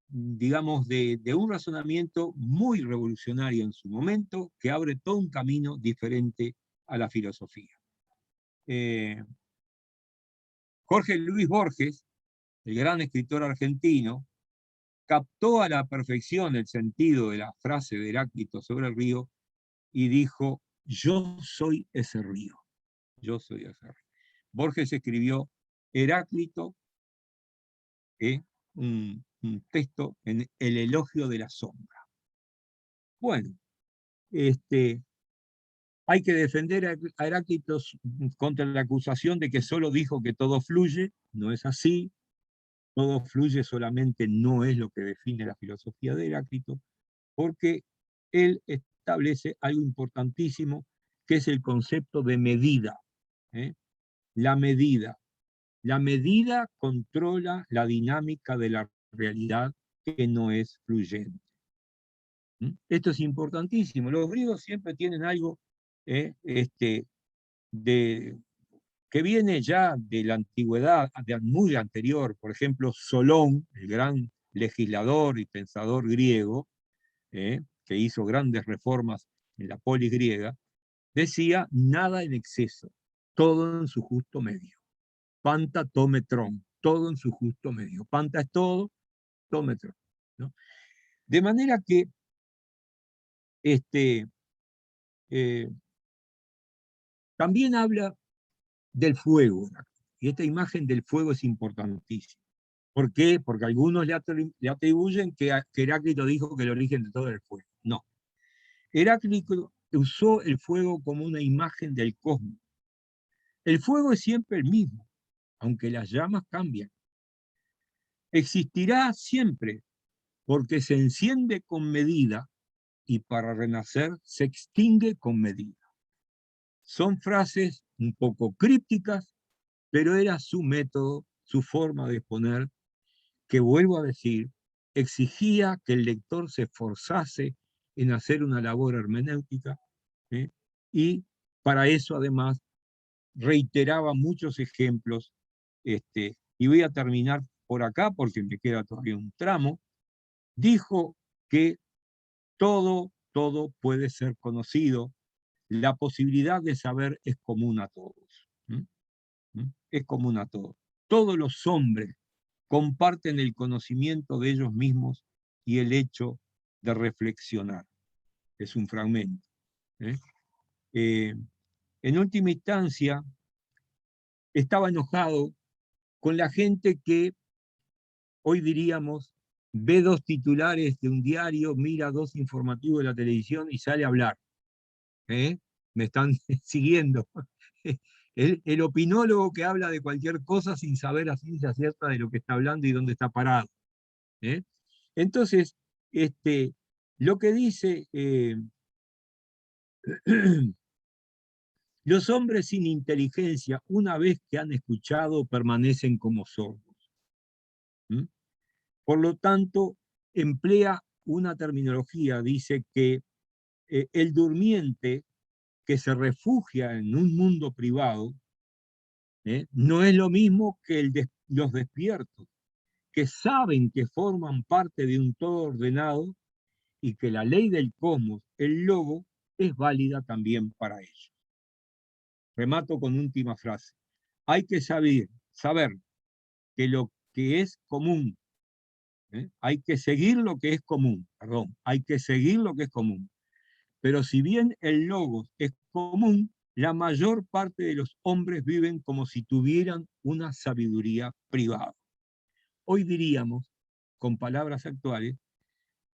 digamos, de un razonamiento muy revolucionario en su momento, que abre todo un camino diferente a la filosofía. Jorge Luis Borges, el gran escritor argentino, captó a la perfección el sentido de la frase de Heráclito sobre el río y dijo, yo soy ese río, yo soy ese río. Borges escribió Heráclito, un texto en el elogio de la sombra. Bueno, hay que defender a Heráclito contra la acusación de que solo dijo que todo fluye, no es así, todo fluye solamente no es lo que define la filosofía de Heráclito, porque él establece algo importantísimo, que es el concepto de medida. ¿eh? La medida. La medida controla la dinámica de la realidad que no es fluyente. Esto es importantísimo. Los griegos siempre tienen algo de, que viene ya de la antigüedad, de muy anterior. Por ejemplo, Solón, el gran legislador y pensador griego, que hizo grandes reformas en la polis griega, decía, nada en exceso, todo en su justo medio. Panta tometron, todo en su justo medio. Panta es todo, tometron. ¿no? De manera que también habla del fuego, y esta imagen del fuego es importantísima. ¿Por qué? Porque algunos le atribuyen que Heráclito dijo que el origen de todo era el fuego. No. Heráclito usó el fuego como una imagen del cosmos. El fuego es siempre el mismo, aunque las llamas cambian. Existirá siempre, porque se enciende con medida y para renacer se extingue con medida. Son frases un poco crípticas, pero era su método, su forma de exponer, que vuelvo a decir, exigía que el lector se esforzase en hacer una labor hermenéutica, y para eso además reiteraba muchos ejemplos, y voy a terminar por acá porque me queda todavía un tramo. Dijo que todo puede ser conocido, la posibilidad de saber es común a todos. Es común a todos. Todos los hombres comparten el conocimiento de ellos mismos y el hecho de reflexionar. Es un fragmento. En última instancia, estaba enojado con la gente que hoy diríamos ve dos titulares de un diario, mira dos informativos de la televisión y sale a hablar. Me están siguiendo. El opinólogo que habla de cualquier cosa sin saber a ciencia cierta de lo que está hablando y dónde está parado. Entonces, lo que dice, los hombres sin inteligencia, una vez que han escuchado, permanecen como sordos. Por lo tanto, emplea una terminología, dice que el durmiente que se refugia en un mundo privado, no es lo mismo que los despiertos, que saben que forman parte de un todo ordenado y que la ley del cosmos, el logo, es válida también para ellos. Remato con última frase. Hay que saber que lo que es común, hay que seguir lo que es común, hay que seguir lo que es común. Pero si bien el logos es común, la mayor parte de los hombres viven como si tuvieran una sabiduría privada. Hoy diríamos con palabras actuales,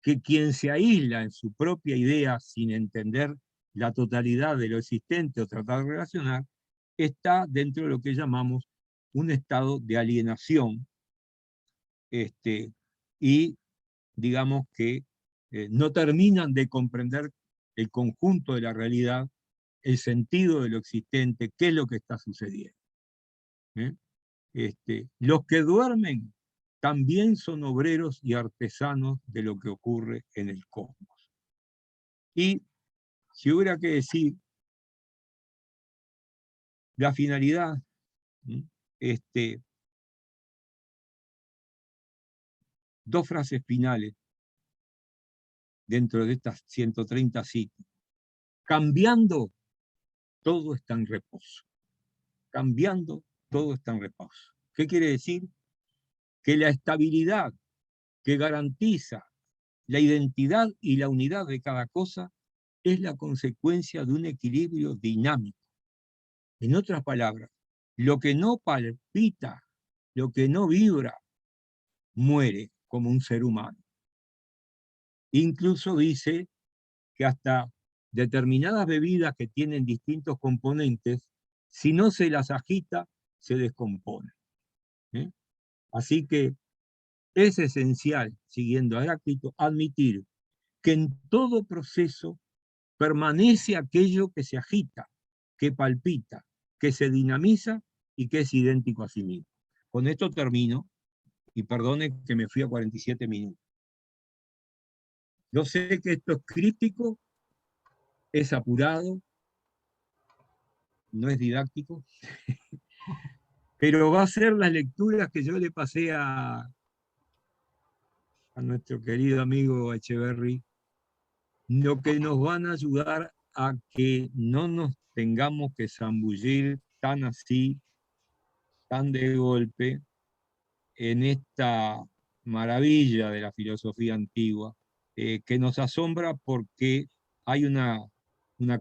que quien se aísla en su propia idea sin entender la totalidad de lo existente o tratar de relacionar, está dentro de lo que llamamos un estado de alienación, y digamos que no terminan de comprender el conjunto de la realidad, el sentido de lo existente, qué es lo que está sucediendo. Los que duermen también son obreros y artesanos de lo que ocurre en el cosmos. Y si hubiera que decir la finalidad, dos frases finales dentro de estas 130 citas. Cambiando, todo está en reposo. Cambiando, todo está en reposo. ¿Qué quiere decir? Que la estabilidad que garantiza la identidad y la unidad de cada cosa es la consecuencia de un equilibrio dinámico. En otras palabras, lo que no palpita, lo que no vibra, muere como un ser humano. Incluso dice que hasta determinadas bebidas que tienen distintos componentes, si no se las agita, se descomponen. Así que es esencial, siguiendo a Heráclito, admitir que en todo proceso permanece aquello que se agita, que palpita, que se dinamiza y que es idéntico a sí mismo. Con esto termino, y perdone que me fui a 47 minutos. Yo sé que esto es crítico, es apurado, no es didáctico, pero va a ser las lecturas que yo le pasé a nuestro querido amigo Echeverry, lo que nos van a ayudar a que no nos tengamos que zambullir tan así, tan de golpe, en esta maravilla de la filosofía antigua, que nos asombra porque hay una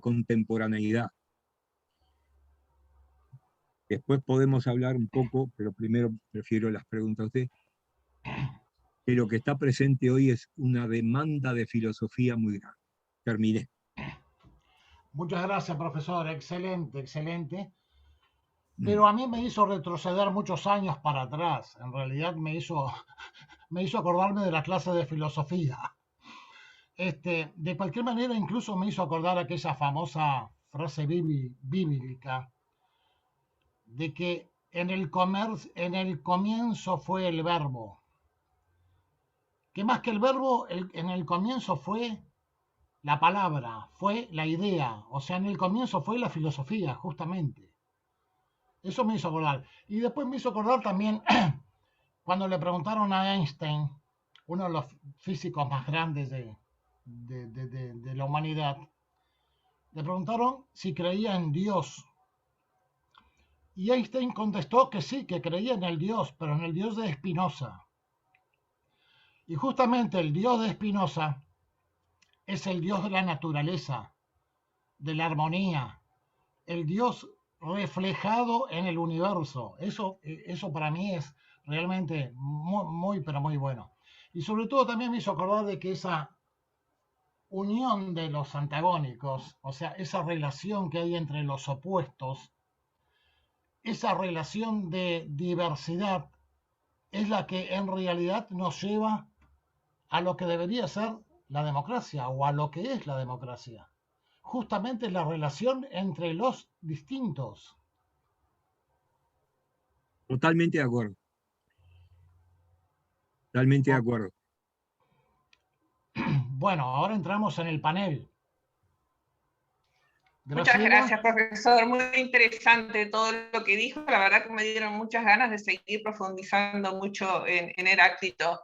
contemporaneidad. Después podemos hablar un poco, pero primero prefiero las preguntas a usted. Que lo que está presente hoy es una demanda de filosofía muy grande. Terminé. Muchas gracias, profesor. Excelente, excelente. Pero a mí me hizo retroceder muchos años para atrás. En realidad me hizo acordarme de la clase de filosofía. De cualquier manera, incluso me hizo acordar aquella famosa frase bíblica de que en el comienzo fue el verbo. Que más que el verbo, en el comienzo fue la palabra, fue la idea. O sea, en el comienzo fue la filosofía, justamente. Eso me hizo acordar. Y después me hizo acordar también cuando le preguntaron a Einstein, uno de los físicos más grandes de la humanidad, le preguntaron si creía en Dios. Y Einstein contestó que sí, que creía en el Dios, pero en el Dios de Spinoza. Y justamente el Dios de Spinoza es el Dios de la naturaleza, de la armonía, el Dios reflejado en el universo. Eso para mí es realmente muy, pero muy bueno. Y sobre todo también me hizo acordar de que esa unión de los antagónicos, o sea, esa relación que hay entre los opuestos, esa relación de diversidad, es la que en realidad nos lleva a lo que debería ser la democracia o a lo que es la democracia. Justamente la relación entre los distintos. Totalmente de acuerdo. Totalmente de acuerdo. Bueno, ahora entramos en el panel. Muchas gracias, profesor. Muy interesante todo lo que dijo. La verdad que me dieron muchas ganas de seguir profundizando mucho en Heráclito.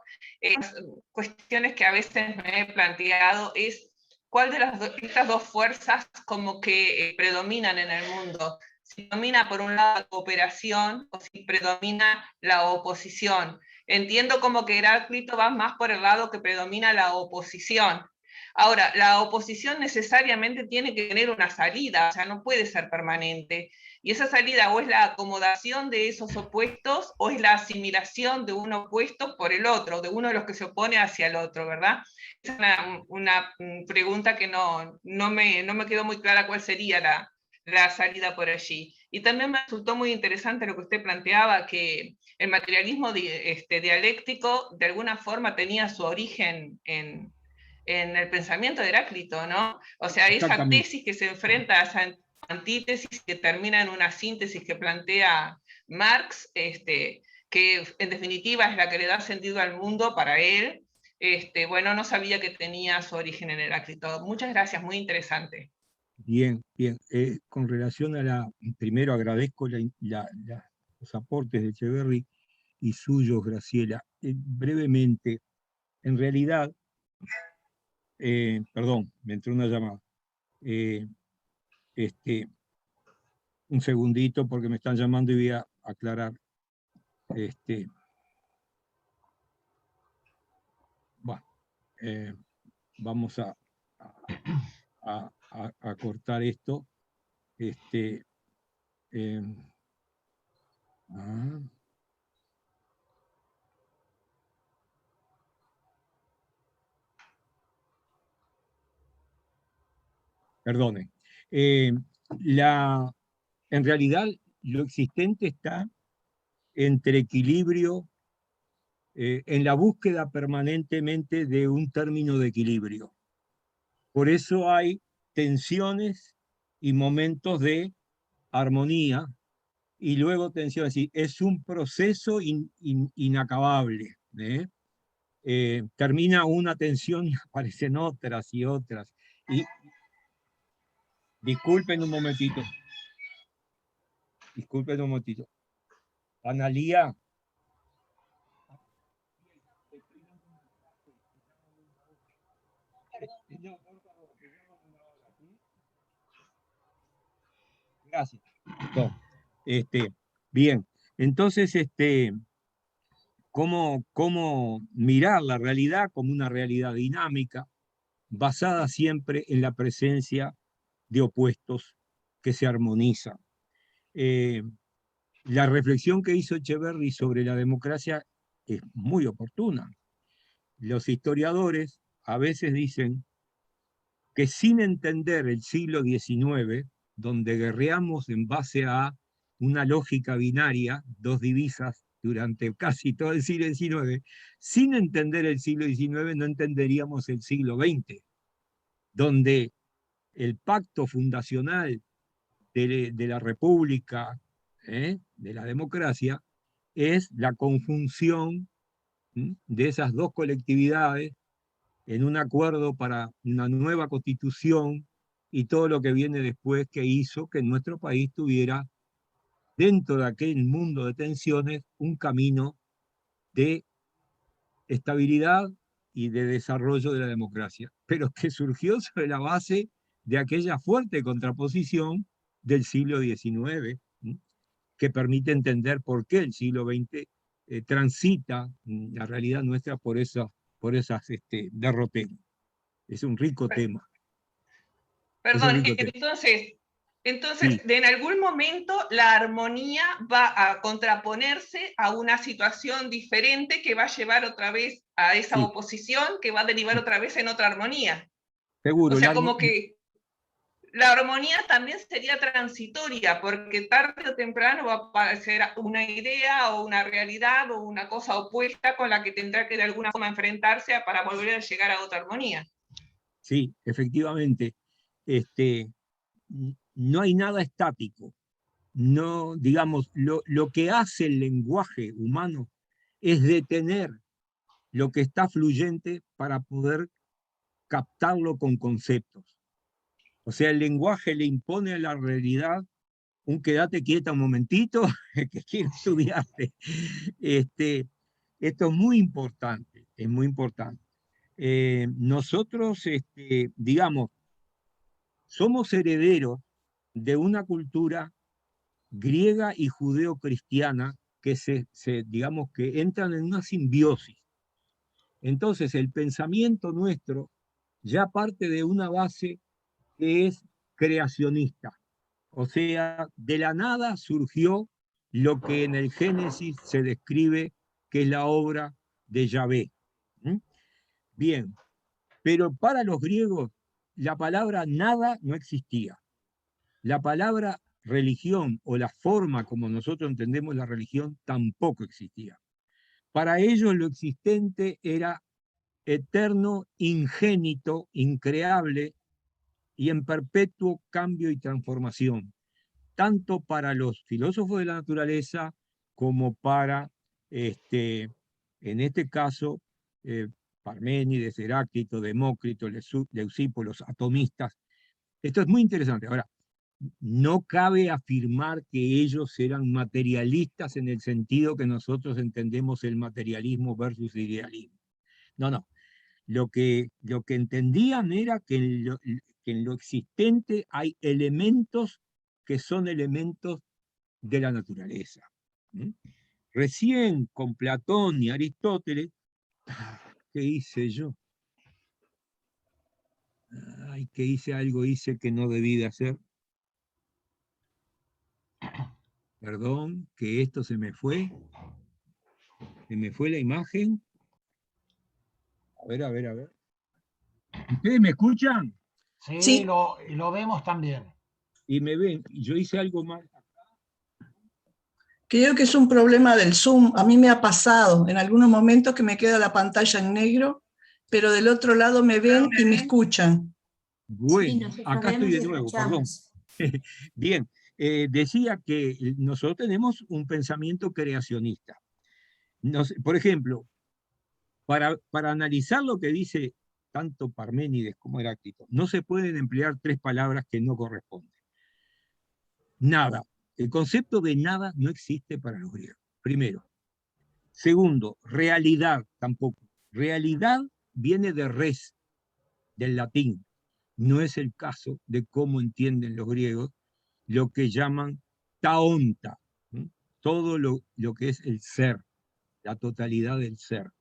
Cuestiones que a veces me he planteado es cuál de estas dos fuerzas como que predominan en el mundo. Si domina por un lado la cooperación o si predomina la oposición. Entiendo como que Heráclito va más por el lado que predomina la oposición. Ahora, la oposición necesariamente tiene que tener una salida, o sea, no puede ser permanente. Y esa salida o es la acomodación de esos opuestos o es la asimilación de un opuesto por el otro, de uno de los que se opone hacia el otro, ¿verdad? Es una pregunta que no me quedó muy clara cuál sería la salida por allí. Y también me resultó muy interesante lo que usted planteaba, que el materialismo dialéctico de alguna forma tenía su origen en el pensamiento de Heráclito, ¿no? O sea, esa tesis que se enfrenta a esa antítesis que termina en una síntesis que plantea Marx, que en definitiva es la que le da sentido al mundo para él. Bueno, no sabía que tenía su origen en Heráclito. Muchas gracias, muy interesante. Bien, bien. Con relación a primero agradezco los aportes de Echeverry y suyos, Graciela. Brevemente, en realidad, perdón, me entró una llamada. Un segundito porque me están llamando y voy a aclarar. Bueno, vamos a cortar esto. Perdone. En realidad, lo existente está entre equilibrio, en la búsqueda permanentemente de un término de equilibrio. Por eso hay tensiones y momentos de armonía, y luego tensiones. Es un proceso inacabable. Termina una tensión y aparecen otras y otras. Y disculpen un momentito. Disculpen un momentito. Analía. Gracias. No. Bien, entonces, ¿cómo mirar la realidad como una realidad dinámica, basada siempre en la presencia de opuestos que se armonizan? La reflexión que hizo Echeverry sobre la democracia es muy oportuna. Los historiadores a veces dicen que sin entender el siglo XIX, donde guerreamos en base a una lógica binaria, dos divisas durante casi todo el siglo XIX, sin entender el siglo XIX no entenderíamos el siglo XX, donde el pacto fundacional de la República, de la democracia, es la conjunción de esas dos colectividades en un acuerdo para una nueva constitución y todo lo que viene después, que hizo que nuestro país tuviera, dentro de aquel mundo de tensiones, un camino de estabilidad y de desarrollo de la democracia, pero que surgió sobre la base de aquella fuerte contraposición del siglo XIX, que permite entender por qué el siglo XX transita la realidad nuestra por esas derroteros. Es un rico tema. Perdón, rico entonces sí. en algún momento la armonía va a contraponerse a una situación diferente que va a llevar otra vez a esa oposición, que va a derivar otra vez en otra armonía. Seguro. O sea, como que la armonía también sería transitoria, porque tarde o temprano va a aparecer una idea o una realidad o una cosa opuesta con la que tendrá que de alguna forma enfrentarse para volver a llegar a otra armonía. Sí, efectivamente. No hay nada estático. No, digamos, lo que hace el lenguaje humano es detener lo que está fluyente para poder captarlo con conceptos. O sea, el lenguaje le impone a la realidad un quédate quieta un momentito, que quiero estudiarte. Esto es muy importante, es muy importante. Nosotros, digamos, somos herederos de una cultura griega y judeocristiana que digamos que entran en una simbiosis. Entonces, el pensamiento nuestro ya parte de una base que es creacionista. O sea, de la nada surgió lo que en el Génesis se describe que es la obra de Yahvé. ¿Mm? Bien, pero para los griegos la palabra nada no existía. La palabra religión o la forma como nosotros entendemos la religión tampoco existía. Para ellos lo existente era eterno, ingénito, increable y en perpetuo cambio y transformación, tanto para los filósofos de la naturaleza como para, en este caso, Parménides, Heráclito, Demócrito, Leucipo, los atomistas. Esto es muy interesante. Ahora, no cabe afirmar que ellos eran materialistas en el sentido que nosotros entendemos el materialismo versus el idealismo. No, no. Lo que entendían era que en lo existente hay elementos que son elementos de la naturaleza. ¿Mm? Recién con Platón y Aristóteles, ¿qué hice yo? Ay, que hice que no debí de hacer. Perdón, que esto se me fue la imagen. A ver, a ver, a ver. ¿Ustedes me escuchan? Sí, Sí, y lo vemos también. Y me ven, y yo hice algo mal. creo que es un problema del Zoom. A mí me ha pasado en algunos momentos que me queda la pantalla en negro, pero del otro lado me ven y me escuchan. Bueno, Sí, acá estoy de nuevo, perdón. Bien, decía que nosotros tenemos un pensamiento creacionista. Por ejemplo, para analizar lo que dice tanto Parménides como Heráclito, no se pueden emplear tres palabras que no corresponden. Nada. El concepto de nada no existe para los griegos, primero. Segundo, realidad tampoco. Realidad viene de res, del latín. No es el caso de cómo entienden los griegos lo que llaman taonta, ¿sí? Todo lo que es el ser, la totalidad del ser.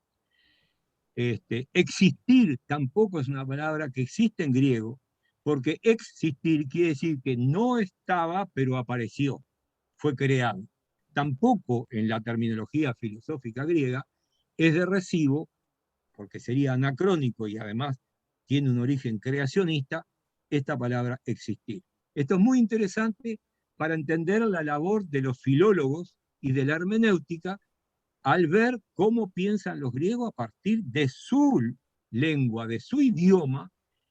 Existir tampoco es una palabra que existe en griego, porque existir quiere decir que no estaba, pero apareció, fue creado. Tampoco en la terminología filosófica griega es de recibo, porque sería anacrónico y además tiene un origen creacionista, esta palabra existir. Esto es muy interesante para entender la labor de los filólogos y de la hermenéutica al ver cómo piensan los griegos a partir de su lengua, de su idioma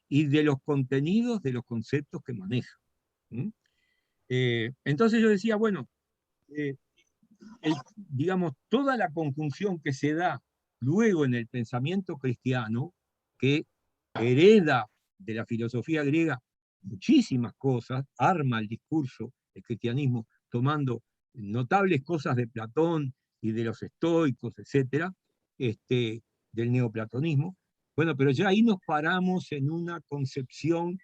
y de los contenidos de los conceptos que manejan. Entonces yo decía, bueno, digamos, toda la conjunción que se da luego en el pensamiento cristiano, que hereda de la filosofía griega muchísimas cosas, arma el discurso del cristianismo, tomando notables cosas de Platón y de los estoicos, etcétera, del neoplatonismo. Bueno, pero ya ahí nos paramos en una concepción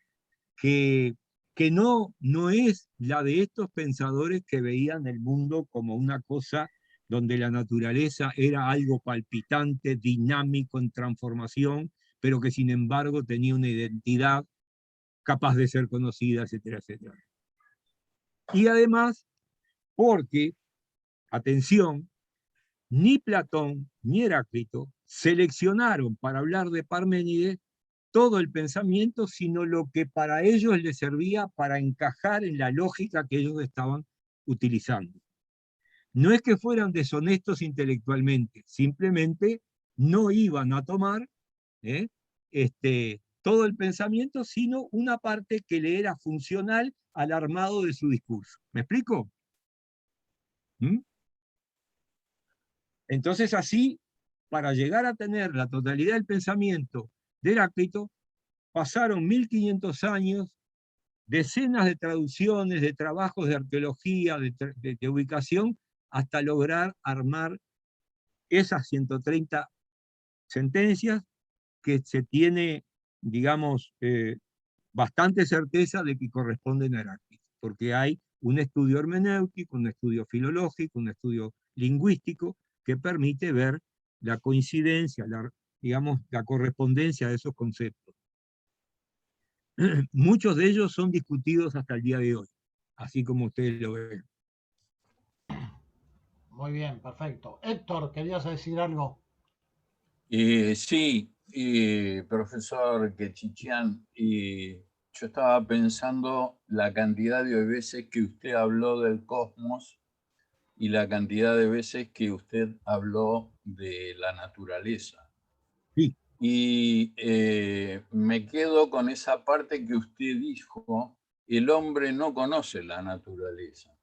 que, que no es la de estos pensadores que veían el mundo como una cosa donde la naturaleza era algo palpitante, dinámico, en transformación, pero que sin embargo tenía una identidad capaz de ser conocida, etcétera, etcétera. Y además, porque, atención, ni Platón ni Heráclito seleccionaron para hablar de Parménides todo el pensamiento, sino lo que para ellos les servía para encajar en la lógica que ellos estaban utilizando. No es que fueran deshonestos intelectualmente, simplemente no iban a tomar todo el pensamiento, sino una parte que le era funcional al armado de su discurso. ¿Me explico? ¿Mm? Entonces así, para llegar a tener la totalidad del pensamiento de Heráclito, pasaron 1500 años, decenas de traducciones, de trabajos de arqueología, de ubicación, hasta lograr armar esas 130 sentencias que se tiene, digamos, bastante certeza de que corresponden a Heráclito, porque hay un estudio hermenéutico, un estudio filológico, un estudio lingüístico que permite ver la coincidencia, digamos, la correspondencia de esos conceptos. muchos de ellos son discutidos hasta el día de hoy, así como ustedes lo ven. Muy bien, perfecto. Héctor, ¿querías decir algo? Sí, profesor Quechichian, yo estaba pensando la cantidad de veces que usted habló del cosmos y la cantidad de veces que usted habló de la naturaleza. Sí. Y me quedo con esa parte que usted dijo, el hombre no conoce la naturaleza.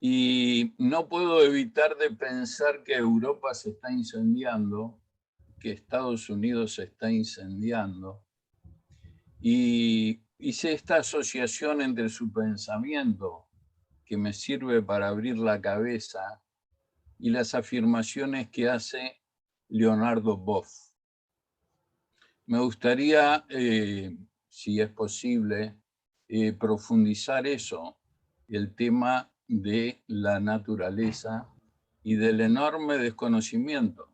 Y no puedo evitar de pensar que Europa se está incendiando, que Estados Unidos se está incendiando, y hice esta asociación entre su pensamiento, que me sirve para abrir la cabeza, y las afirmaciones que hace Leonardo Boff. Me gustaría, si es posible, profundizar eso, el tema de la naturaleza y del enorme desconocimiento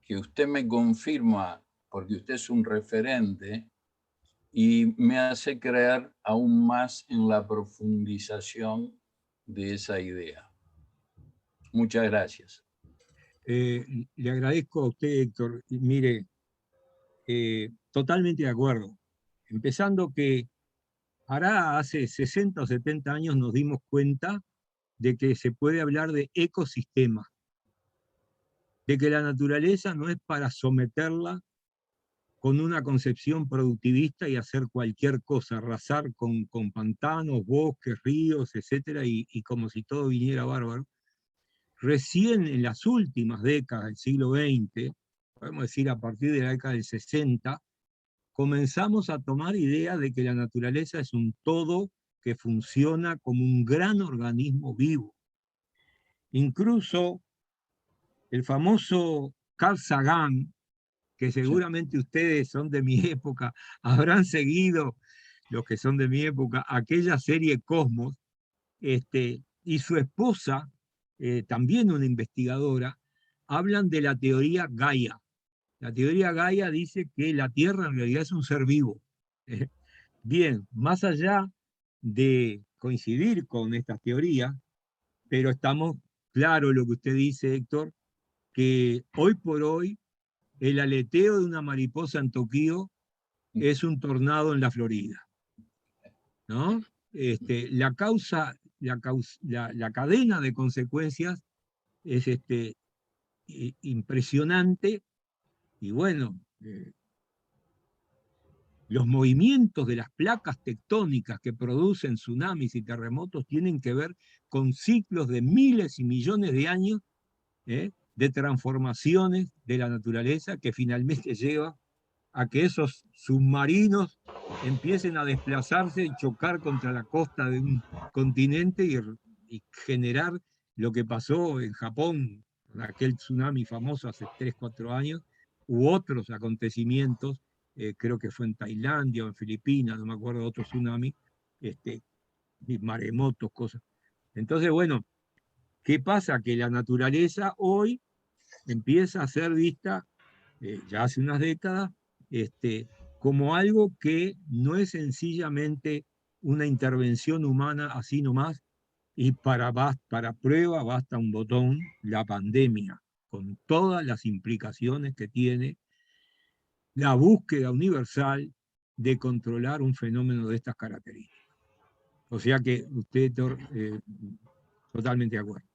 que usted me confirma, porque usted es un referente, y me hace creer aún más en la profundización de esa idea. Muchas gracias. Le agradezco a usted, Héctor. Mire, totalmente de acuerdo. Empezando que hará hace 60 o 70 años nos dimos cuenta de que se puede hablar de ecosistema, de que la naturaleza no es para someterla con una concepción productivista y hacer cualquier cosa, arrasar con pantanos, bosques, ríos, etcétera, y como si todo viniera bárbaro. Recién en las últimas décadas del siglo XX, podemos decir a partir de la década del 60, comenzamos a tomar idea de que la naturaleza es un todo que funciona como un gran organismo vivo. Incluso el famoso Carl Sagan, que seguramente ustedes son de mi época, habrán seguido, los que son de mi época, aquella serie Cosmos, y su esposa, también una investigadora, hablan de la teoría Gaia. La teoría Gaia dice que la Tierra en realidad es un ser vivo. Bien, más allá de coincidir con estas teorías, pero estamos claro lo que usted dice, Héctor, que hoy por hoy el aleteo de una mariposa en Tokio es un tornado en la Florida, ¿no? La cadena de consecuencias es impresionante, y bueno, los movimientos de las placas tectónicas que producen tsunamis y terremotos tienen que ver con ciclos de miles y millones de años de transformaciones de la naturaleza que finalmente lleva a que esos submarinos empiecen a desplazarse y chocar contra la costa de un continente y generar lo que pasó en Japón, aquel tsunami famoso hace 3, 4 años, u otros acontecimientos, creo que fue en Tailandia o en Filipinas, no me acuerdo, otro tsunami, maremotos, cosas. Entonces, bueno, ¿qué pasa? Que la naturaleza hoy empieza a ser vista, ya hace unas décadas, como algo que no es sencillamente una intervención humana así nomás, y para prueba basta un botón, la pandemia, con todas las implicaciones que tiene la búsqueda universal de controlar un fenómeno de estas características. O sea que usted, totalmente de acuerdo.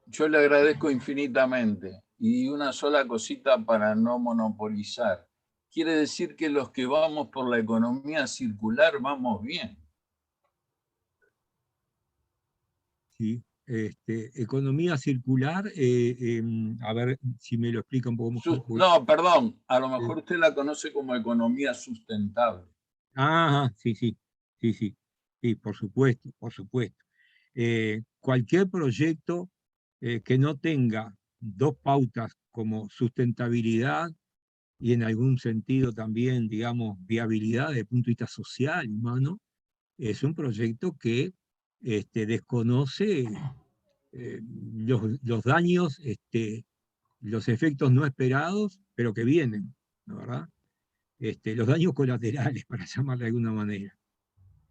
Yo le agradezco infinitamente. Y una sola cosita para no monopolizar. Quiere decir que los que vamos por la economía circular vamos bien. Sí, economía circular, a ver si me lo explica un poco mejor. No, perdón, a lo mejor usted la conoce como economía sustentable. Sí, sí, sí, sí, sí, por supuesto, por supuesto. Cualquier proyecto que no tenga dos pautas como sustentabilidad y en algún sentido también, digamos, viabilidad desde el punto de vista social, humano, es un proyecto que desconoce los daños, los efectos no esperados, pero que vienen, ¿no, verdad? los daños colaterales, para llamarle de alguna manera.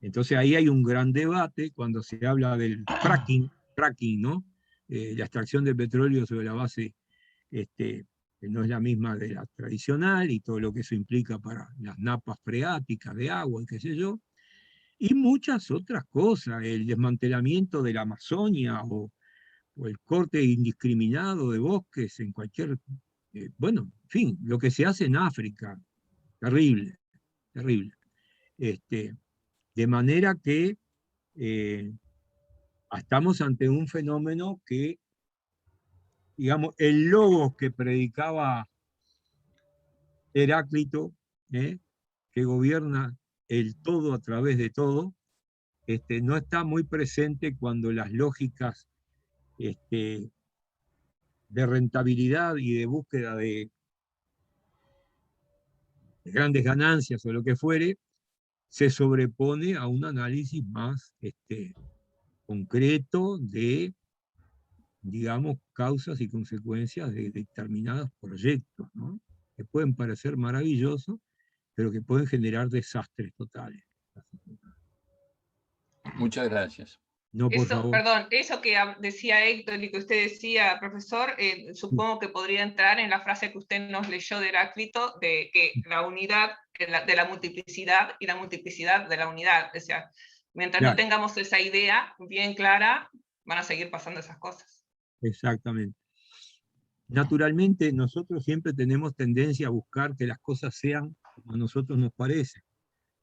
Entonces ahí hay un gran debate cuando se habla del fracking, ¿no? La extracción de petróleo sobre la base que no es la misma de la tradicional, y todo lo que eso implica para las napas freáticas de agua, y qué sé yo, y muchas otras cosas, el desmantelamiento de la Amazonia o el corte indiscriminado de bosques en cualquier, bueno, en fin, lo que se hace en África, terrible, terrible. De manera que estamos ante un fenómeno que, digamos, el logos que predicaba Heráclito, que gobierna el todo a través de todo, no está muy presente cuando las lógicas de rentabilidad y de búsqueda de grandes ganancias o lo que fuere, se sobrepone a un análisis más concreto de, digamos, causas y consecuencias de determinados proyectos, ¿no? Que pueden parecer maravillosos, pero que pueden generar desastres totales. Muchas gracias. No, por Eso, favor. perdón, eso que decía Héctor y que usted decía, profesor, supongo que podría entrar en la frase que usted nos leyó de Heráclito, de que la unidad de la multiplicidad y la multiplicidad de la unidad. O sea, mientras no tengamos esa idea bien clara, van a seguir pasando esas cosas. Exactamente. Naturalmente, nosotros siempre tenemos tendencia a buscar que las cosas sean como a nosotros nos parece.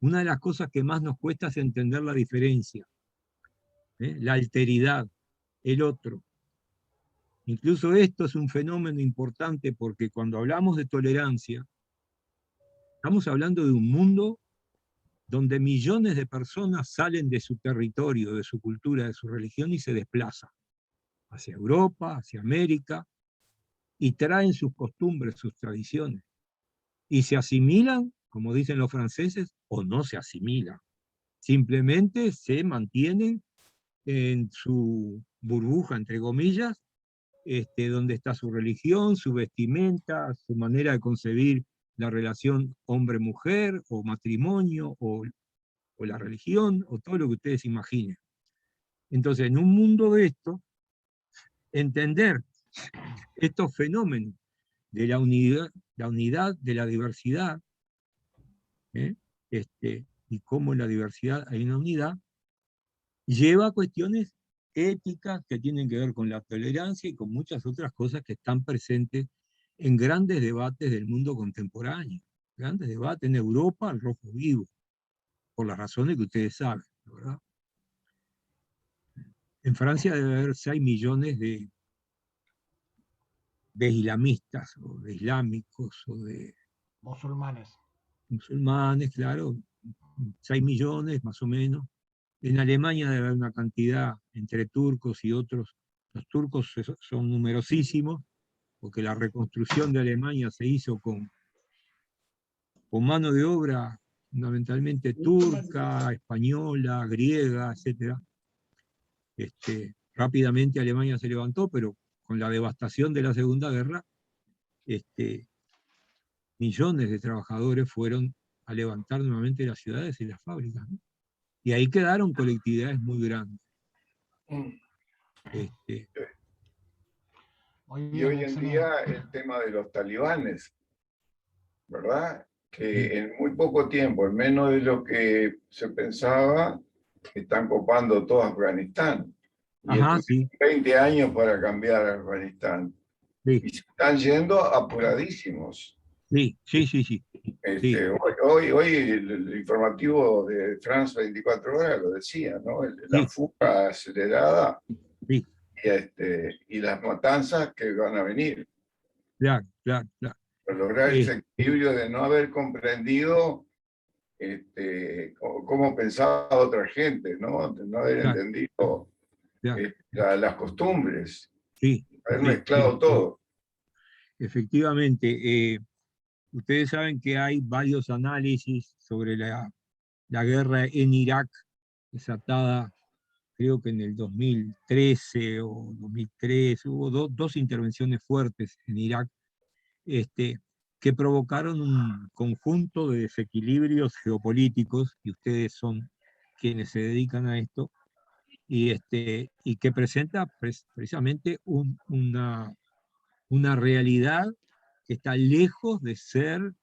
Una de las cosas que más nos cuesta es entender la diferencia, la alteridad, el otro. Incluso esto es un fenómeno importante porque cuando hablamos de tolerancia, estamos hablando de un mundo donde millones de personas salen de su territorio, de su cultura, de su religión y se desplazan hacia Europa, hacia América, y traen sus costumbres, sus tradiciones, y se asimilan, como dicen los franceses, o no se asimilan. Simplemente se mantienen en su burbuja, entre comillas, donde está su religión, su vestimenta, su manera de concebir la relación hombre-mujer, o matrimonio, o la religión, o todo lo que ustedes imaginen. Entonces, en un mundo de esto, entender estos fenómenos de la unidad de la diversidad, y cómo en la diversidad hay una unidad, lleva a cuestiones éticas que tienen que ver con la tolerancia y con muchas otras cosas que están presentes en grandes debates del mundo contemporáneo. Grandes debates en Europa al rojo vivo, por las razones que ustedes saben, ¿verdad? En Francia debe haber 6 millones de islamistas, o de islámicos, o de musulmanes, claro, 6 millones más o menos. En Alemania debe haber una cantidad entre turcos y otros. Los turcos son numerosísimos, porque la reconstrucción de Alemania se hizo con mano de obra fundamentalmente turca, española, griega, etc. Rápidamente Alemania se levantó, pero con la devastación de la Segunda Guerra, millones de trabajadores fueron a levantar nuevamente las ciudades y las fábricas, ¿no? Y ahí quedaron colectividades muy grandes. Y hoy en día el tema de los talibanes, ¿verdad? Que en muy poco tiempo, en menos de lo que se pensaba, están copando todo Afganistán. Y sí. 20 años para cambiar a Afganistán. Sí. Y se están yendo apuradísimos. Sí. Hoy el informativo de France 24 horas lo decía, ¿no? La fuga acelerada y las matanzas que van a venir. Claro. Para lograr ese equilibrio de no haber comprendido cómo pensaba otra gente, ¿no? De no haber entendido las costumbres, haber mezclado todo. Efectivamente. Ustedes saben que hay varios análisis sobre la guerra en Irak, desatada creo que en el 2013 o 2003, hubo dos intervenciones fuertes en Irak, que provocaron un conjunto de desequilibrios geopolíticos, y ustedes son quienes se dedican a esto, y que presenta precisamente una realidad que está lejos de ser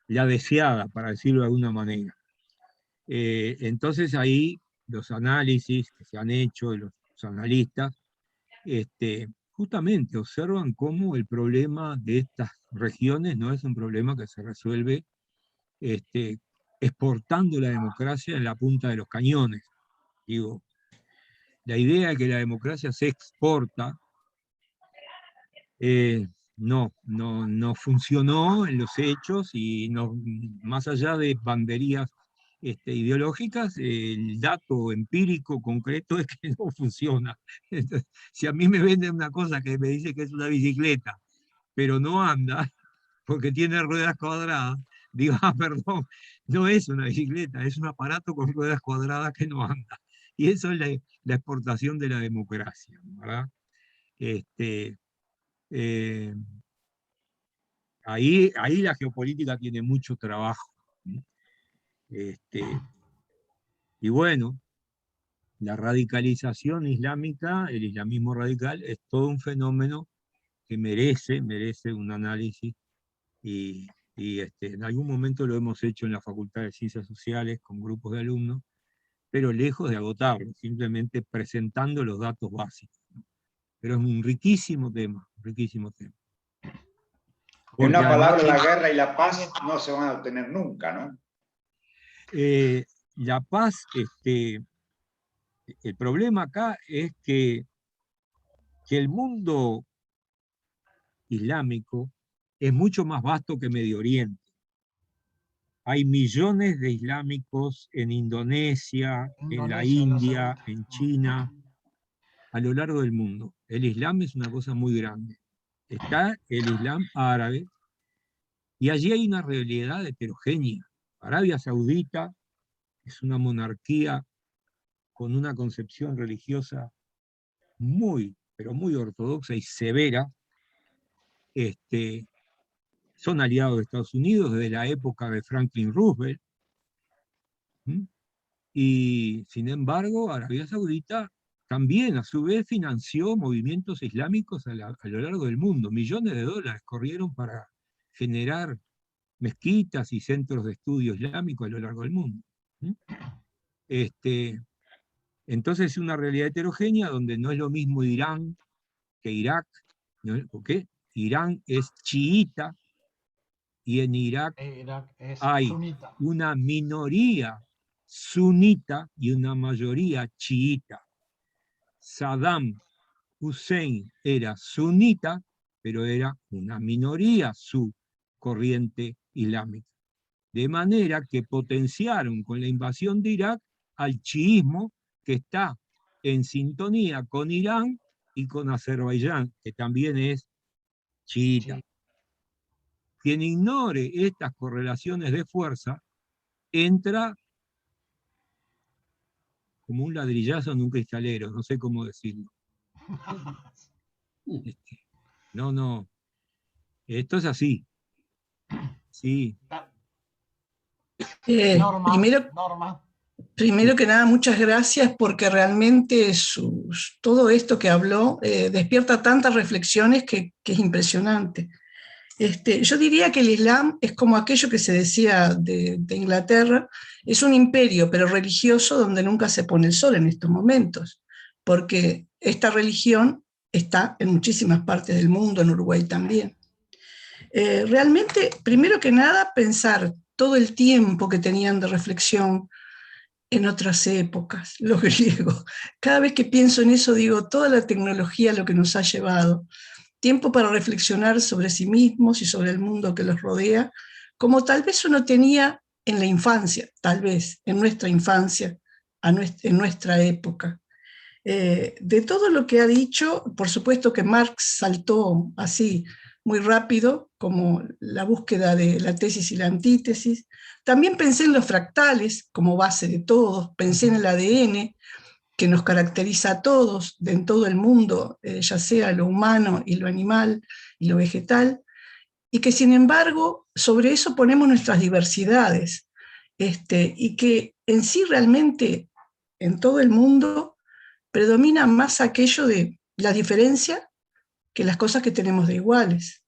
la deseada, para decirlo de alguna manera. Entonces ahí los análisis que se han hecho de los analistas justamente observan cómo el problema de estas regiones no es un problema que se resuelve exportando la democracia en la punta de los cañones. Digo, la idea de que la democracia se exporta no funcionó en los hechos, y no, más allá de banderías ideológicas, el dato empírico concreto es que no funciona. Entonces, si a mí me venden una cosa que me dice que es una bicicleta, pero no anda, porque tiene ruedas cuadradas, digo, perdón, no es una bicicleta, es un aparato con ruedas cuadradas que no anda. Y eso es la exportación de la democracia, ¿verdad? Ahí la geopolítica tiene mucho trabajo. Y bueno, la radicalización islámica, el islamismo radical, es todo un fenómeno que merece un análisis, y en algún momento lo hemos hecho en la Facultad de Ciencias Sociales con grupos de alumnos, pero lejos de agotarlo, simplemente presentando los datos básicos. Pero es un riquísimo tema, riquísimo tema. En una palabra, la guerra y la paz no se van a obtener nunca, ¿no? La paz, el problema acá es que el mundo islámico es mucho más vasto que Medio Oriente. Hay millones de islámicos en Indonesia, en la India, en China, a lo largo del mundo. El Islam es una cosa muy grande. Está el Islam árabe, y allí hay una realidad heterogénea. Arabia Saudita es una monarquía con una concepción religiosa muy, pero muy ortodoxa y severa. Son aliados de Estados Unidos desde la época de Franklin Roosevelt. Y sin embargo, Arabia Saudita también a su vez financió movimientos islámicos a lo largo del mundo. Millones de dólares corrieron para generar mezquitas y centros de estudio islámico a lo largo del mundo. Entonces es una realidad heterogénea donde no es lo mismo Irán que Irak, ¿no? Porque Irán es chiita, y en Irak hay sunita, una minoría sunita y una mayoría chiita. Saddam Hussein era sunita, pero era una minoría su corriente islámica. De manera que potenciaron con la invasión de Irak al chiismo, que está en sintonía con Irán y con Azerbaiyán, que también es chiita. Quien ignore estas correlaciones de fuerza entra como un ladrillazo en un cristalero, no sé cómo decirlo. No, esto es así. Sí. Primero que nada, muchas gracias, porque realmente todo esto que habló despierta tantas reflexiones que es impresionante. Yo diría que el Islam es como aquello que se decía de Inglaterra, es un imperio, pero religioso, donde nunca se pone el sol en estos momentos, porque esta religión está en muchísimas partes del mundo, en Uruguay también. Realmente, primero que nada, pensar todo el tiempo que tenían de reflexión en otras épocas, los griegos. Cada vez que pienso en eso, digo, toda la tecnología, lo que nos ha llevado, tiempo para reflexionar sobre sí mismos y sobre el mundo que los rodea, como tal vez uno tenía en la infancia, tal vez en nuestra infancia, en nuestra época. De todo lo que ha dicho, por supuesto que Marx saltó así muy rápido, como la búsqueda de la tesis y la antítesis. También pensé en los fractales como base de todos, pensé en el ADN, que nos caracteriza a todos, en todo el mundo, ya sea lo humano y lo animal y lo vegetal. y que sin embargo sobre eso ponemos nuestras diversidades, y que en sí realmente en todo el mundo predomina más aquello de la diferencia que las cosas que tenemos de iguales.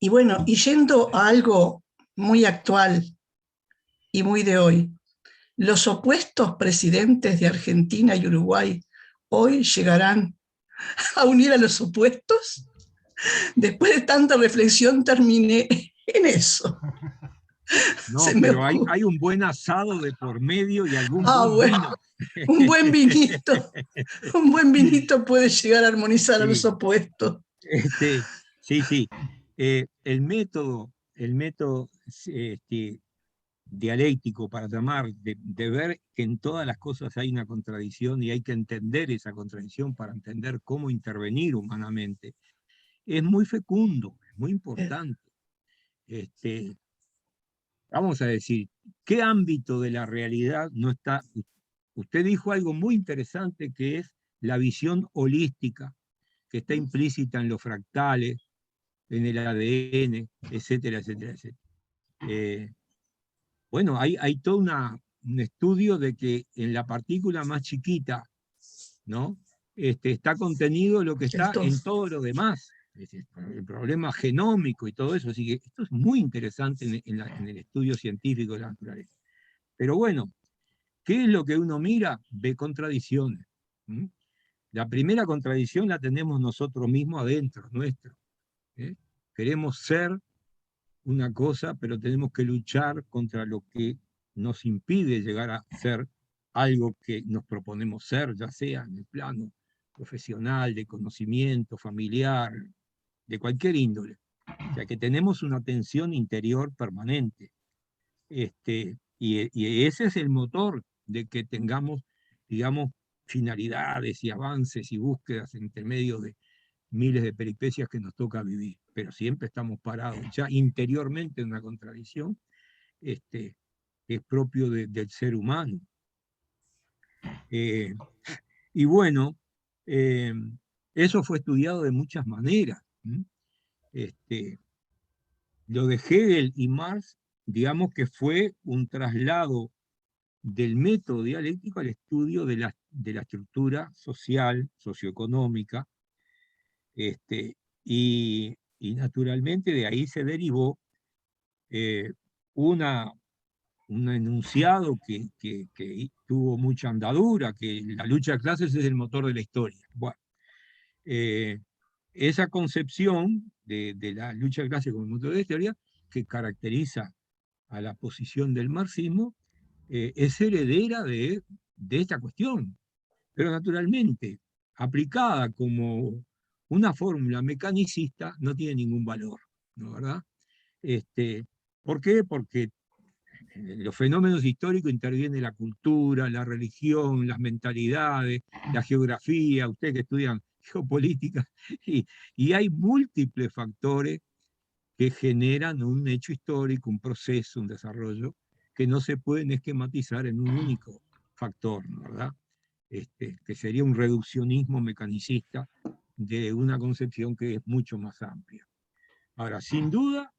Y bueno, y yendo a algo muy actual y muy de hoy, los opuestos presidentes de Argentina y Uruguay hoy llegarán a unir a los opuestos. Después de tanta reflexión terminé en eso. No, pero hay un buen asado de por medio y algún buen bueno, vino. un buen vinito puede llegar a armonizar a los opuestos. Sí. El método dialéctico, para llamar, de ver que en todas las cosas hay una contradicción y hay que entender esa contradicción para entender cómo intervenir humanamente, es muy fecundo, es muy importante. Vamos a decir, ¿qué ámbito de la realidad no está? Usted dijo algo muy interesante, que es la visión holística, que está implícita en los fractales, en el ADN, etcétera, etcétera, etcétera. Bueno, hay todo un estudio de que en la partícula más chiquita, ¿no? Está contenido lo que está en todo lo demás. Es decir, el problema genómico y todo eso. Así que esto es muy interesante en el estudio científico de la naturaleza. Pero bueno, ¿qué es lo que uno mira? Ve contradicciones. La primera contradicción la tenemos nosotros mismos adentro, nuestro. Queremos ser una cosa, pero tenemos que luchar contra lo que nos impide llegar a ser algo que nos proponemos ser, ya sea en el plano profesional, de conocimiento, familiar, de cualquier índole. O sea, que tenemos una tensión interior permanente. Y ese es el motor de que tengamos, digamos, finalidades y avances y búsquedas entre medio de miles de peripecias que nos toca vivir, pero siempre estamos parados ya interiormente en una contradicción que es propio del ser humano. Y bueno, eso fue estudiado de muchas maneras. Lo de Hegel y Marx, digamos que fue un traslado del método dialéctico al estudio de la estructura social, socioeconómica, y naturalmente de ahí se derivó un enunciado que tuvo mucha andadura, que la lucha de clases es el motor de la historia. Bueno, esa concepción de la lucha de clases como motor de la historia, que caracteriza a la posición del marxismo, es heredera de esta cuestión, pero naturalmente aplicada como una fórmula mecanicista no tiene ningún valor, ¿no, verdad? ¿Por qué? Porque en los fenómenos históricos interviene la cultura, la religión, las mentalidades, la geografía, ustedes que estudian geopolítica, y hay múltiples factores que generan un hecho histórico, un proceso, un desarrollo, que no se pueden esquematizar en un único factor, ¿no, verdad? Que sería un reduccionismo mecanicista de una concepción que es mucho más amplia. Ahora, sin duda,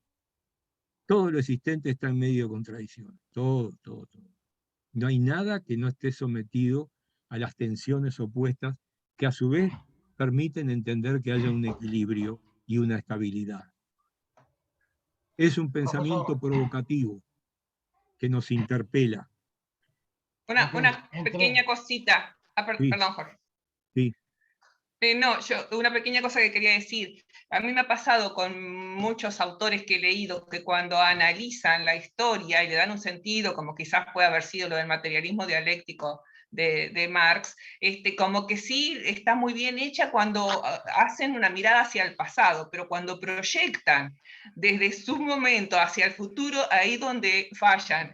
todo lo existente está en medio de contradicciones, todo. No hay nada que no esté sometido a las tensiones opuestas que a su vez permiten entender que haya un equilibrio y una estabilidad. Es un pensamiento provocativo que nos interpela. Una pequeña cosita. Perdón, Jorge. Sí. Una pequeña cosa que quería decir. A mí me ha pasado con muchos autores que he leído que cuando analizan la historia y le dan un sentido, como quizás puede haber sido lo del materialismo dialéctico de Marx, como que sí está muy bien hecha cuando hacen una mirada hacia el pasado, pero cuando proyectan desde su momento hacia el futuro, ahí donde fallan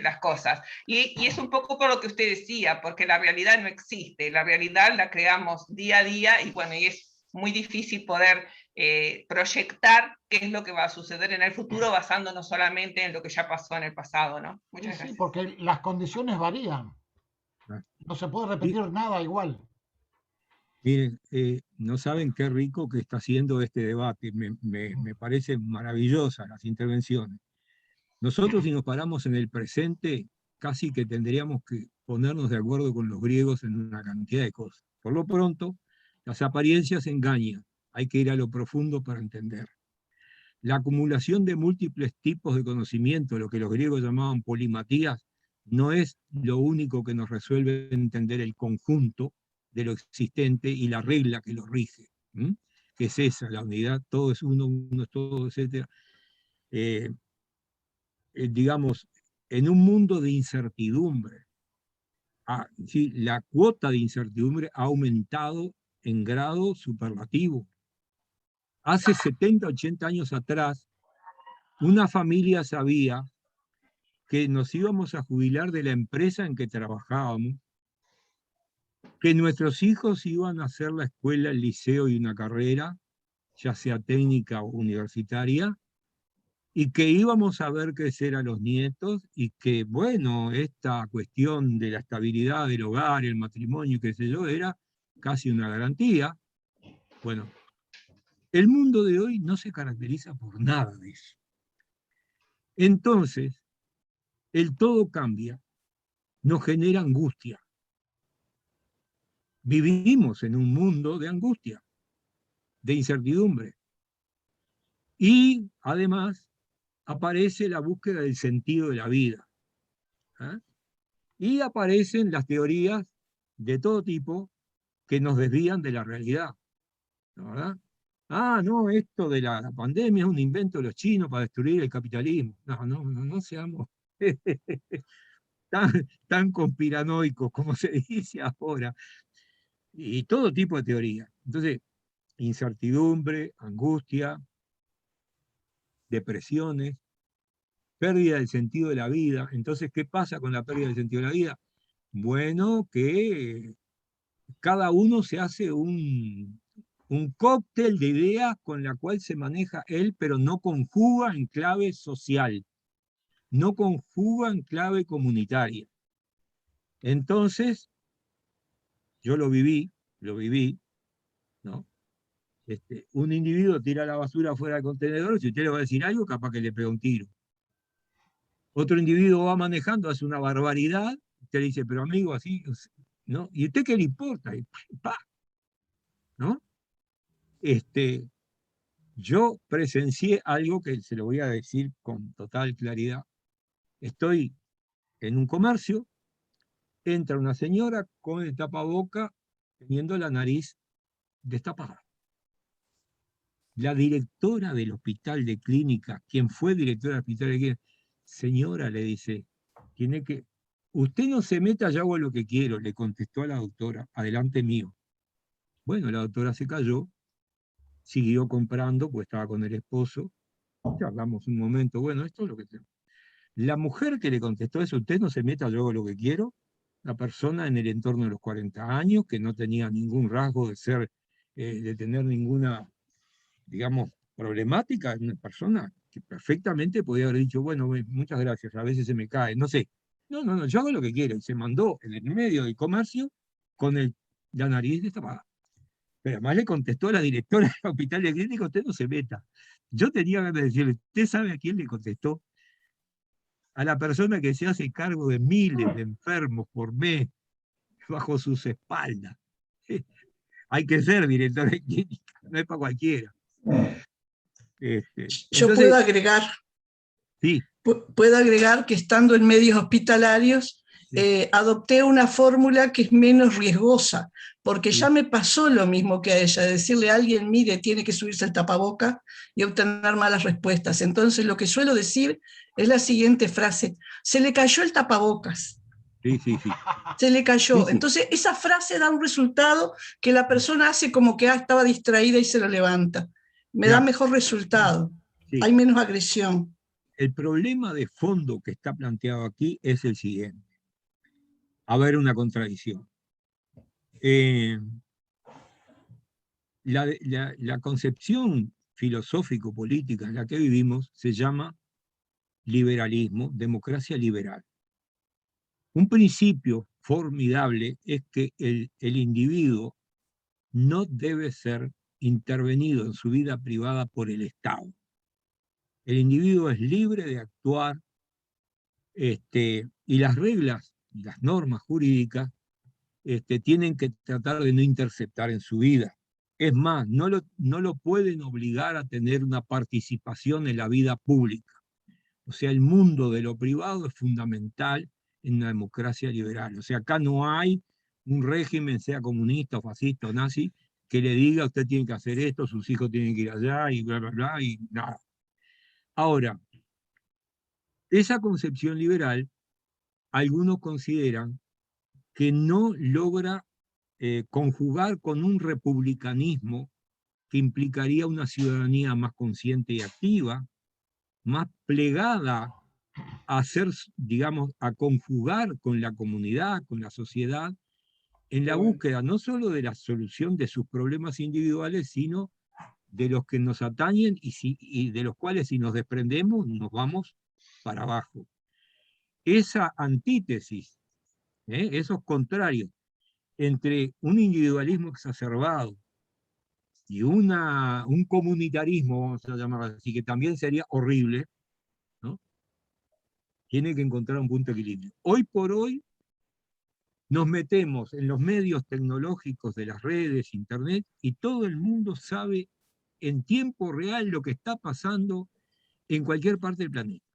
las cosas. Y es un poco por lo que usted decía, porque la realidad no existe, la realidad la creamos día a día y bueno, y es muy difícil poder proyectar qué es lo que va a suceder en el futuro basándonos solamente en lo que ya pasó en el pasado, ¿no? Muchas gracias. Sí, porque las condiciones varían. No se puede repetir nada igual. Miren, no saben qué rico que está haciendo este debate. Me parecen maravillosas las intervenciones. Nosotros, si nos paramos en el presente, casi que tendríamos que ponernos de acuerdo con los griegos en una cantidad de cosas. Por lo pronto, las apariencias engañan. Hay que ir a lo profundo para entender. La acumulación de múltiples tipos de conocimiento, lo que los griegos llamaban polimatías, no es lo único que nos resuelve entender el conjunto de lo existente y la regla que lo rige, ¿m? Que es esa, la unidad, todo es uno, uno es todo, etc. Digamos, en un mundo de incertidumbre, sí, la cuota de incertidumbre ha aumentado en grado superlativo. Hace 70, 80 años atrás, una familia sabía que nos íbamos a jubilar de la empresa en que trabajábamos, que nuestros hijos iban a hacer la escuela, el liceo y una carrera, ya sea técnica o universitaria, y que íbamos a ver crecer a los nietos, y que, bueno, esta cuestión de la estabilidad del hogar, el matrimonio, qué sé yo, era casi una garantía. Bueno, el mundo de hoy no se caracteriza por nada de eso. Entonces, el todo cambia, nos genera angustia. Vivimos en un mundo de angustia, de incertidumbre. Y además aparece la búsqueda del sentido de la vida. ¿Eh? Y aparecen las teorías de todo tipo que nos desvían de la realidad, ¿no, verdad? Ah, no, esto de la pandemia es un invento de los chinos para destruir el capitalismo. No seamos tan conspiranoicos como se dice ahora. Y todo tipo de teoría. Entonces, incertidumbre, angustia, depresiones, pérdida del sentido de la vida. Entonces, ¿qué pasa con la pérdida del sentido de la vida? Bueno, que cada uno se hace un cóctel de ideas con la cual se maneja él, pero no conjuga en clave social, no conjuga en clave comunitaria. Entonces, yo lo viví, ¿no? Un individuo tira la basura fuera del contenedor, si usted le va a decir algo, capaz que le pega un tiro. Otro individuo va manejando, hace una barbaridad, usted le dice, pero amigo, así, ¿no? ¿Y usted qué le importa? Y ¡pah! ¿No? Yo presencié algo que se lo voy a decir con total claridad. Estoy en un comercio, entra una señora con el tapaboca teniendo la nariz destapada. La directora del hospital de clínica, quien fue directora del hospital de clínica, señora, le dice, usted no se meta, yo hago lo que quiero, le contestó a la doctora, adelante mío. Bueno, la doctora se cayó, siguió comprando, pues estaba con el esposo, charlamos un momento, bueno, esto es lo que tenemos. La mujer que le contestó eso, usted no se meta, yo hago lo que quiero, la persona en el entorno de los 40 años, que no tenía ningún rasgo de tener ninguna, digamos, problemática, una persona que perfectamente podía haber dicho, bueno, muchas gracias, a veces se me cae, no sé. No, yo hago lo que quiero, y se mandó en el medio del comercio con la nariz destapada. Pero además le contestó a la directora del hospital de clínica, usted no se meta. Yo tenía ganas de decirle, ¿usted sabe a quién le contestó? A la persona que se hace cargo de miles de enfermos por mes bajo sus espaldas. Hay que ser director de clínica, no es para cualquiera. Yo puedo agregar, sí. Puedo agregar que estando en medios hospitalarios, adopté una fórmula que es menos riesgosa, porque ya me pasó lo mismo que a ella, decirle a alguien, mire, tiene que subirse el tapaboca y obtener malas respuestas. Entonces lo que suelo decir es la siguiente frase, se le cayó el tapabocas. Sí. Se le cayó. Sí. Entonces esa frase da un resultado que la persona hace como que estaba distraída y se lo levanta. Me da mejor resultado, hay menos agresión. El problema de fondo que está planteado aquí es el siguiente. A ver, una contradicción. La concepción filosófico-política en la que vivimos se llama liberalismo, democracia liberal. Un principio formidable es que el individuo no debe ser intervenido en su vida privada por el Estado. El individuo es libre de actuar, y las reglas y las normas jurídicas tienen que tratar de no interceptar en su vida. Es más, no lo pueden obligar a tener una participación en la vida pública. O sea, el mundo de lo privado es fundamental en una democracia liberal. O sea, acá no hay un régimen, sea comunista o fascista o nazi, que le diga usted tiene que hacer esto, sus hijos tienen que ir allá y bla, bla, bla, y nada. Ahora, esa concepción liberal, algunos consideran que no logra conjugar con un republicanismo que implicaría una ciudadanía más consciente y activa, más plegada a hacer, digamos, a conjugar con la comunidad, con la sociedad, en la búsqueda no solo de la solución de sus problemas individuales, sino de los que nos atañen y de los cuales si nos desprendemos nos vamos para abajo. Esa antítesis, esos contrarios, entre un individualismo exacerbado y un comunitarismo, vamos a llamarlo así, que también sería horrible, ¿no? Tiene que encontrar un punto de equilibrio. Hoy por hoy nos metemos en los medios tecnológicos de las redes, internet, y todo el mundo sabe en tiempo real lo que está pasando en cualquier parte del planeta.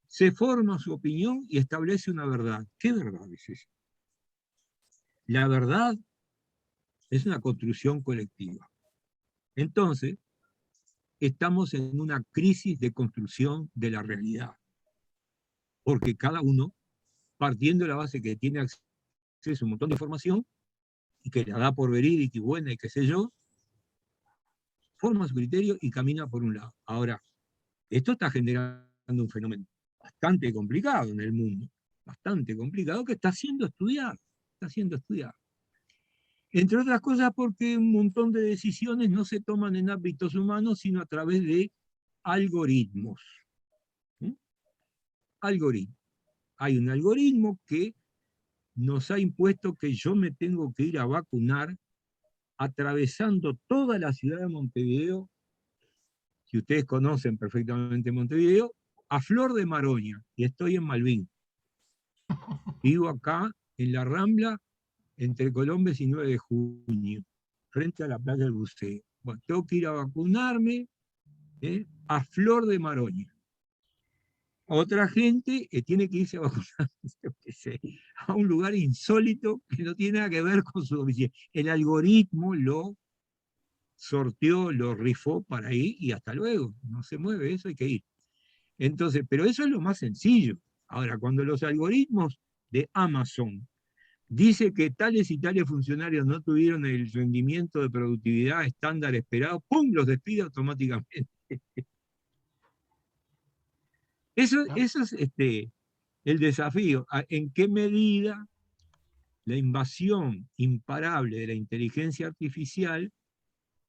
Se forma su opinión y establece una verdad. ¿Qué verdad es esa? La verdad es una construcción colectiva. Entonces, estamos en una crisis de construcción de la realidad. Porque cada uno, partiendo de la base que tiene acceso a un montón de información, y que la da por verídica y buena y qué sé yo, forma su criterio y camina por un lado. Ahora, esto está generando un fenómeno bastante complicado en el mundo, bastante complicado, que está siendo estudiado, Entre otras cosas porque un montón de decisiones no se toman en ámbitos humanos, sino a través de algoritmos. Algoritmos. Hay un algoritmo que nos ha impuesto que yo me tengo que ir a vacunar atravesando toda la ciudad de Montevideo, si ustedes conocen perfectamente Montevideo, a Flor de Maroña, y estoy en Malvin. Vivo acá en la Rambla, entre Colombes y 9 de junio, frente a la playa del Buceo. Bueno, tengo que ir a vacunarme a Flor de Maroña. Otra gente tiene que irse a vacunar a un lugar insólito que no tiene nada que ver con su domicilio. El algoritmo lo sorteó, lo rifó para ir y hasta luego. No se mueve eso, hay que ir. Entonces, pero eso es lo más sencillo. Ahora, cuando los algoritmos de Amazon dice que tales y tales funcionarios no tuvieron el rendimiento de productividad estándar esperado, ¡pum!, los despide automáticamente. Eso es el desafío. ¿En qué medida la invasión imparable de la inteligencia artificial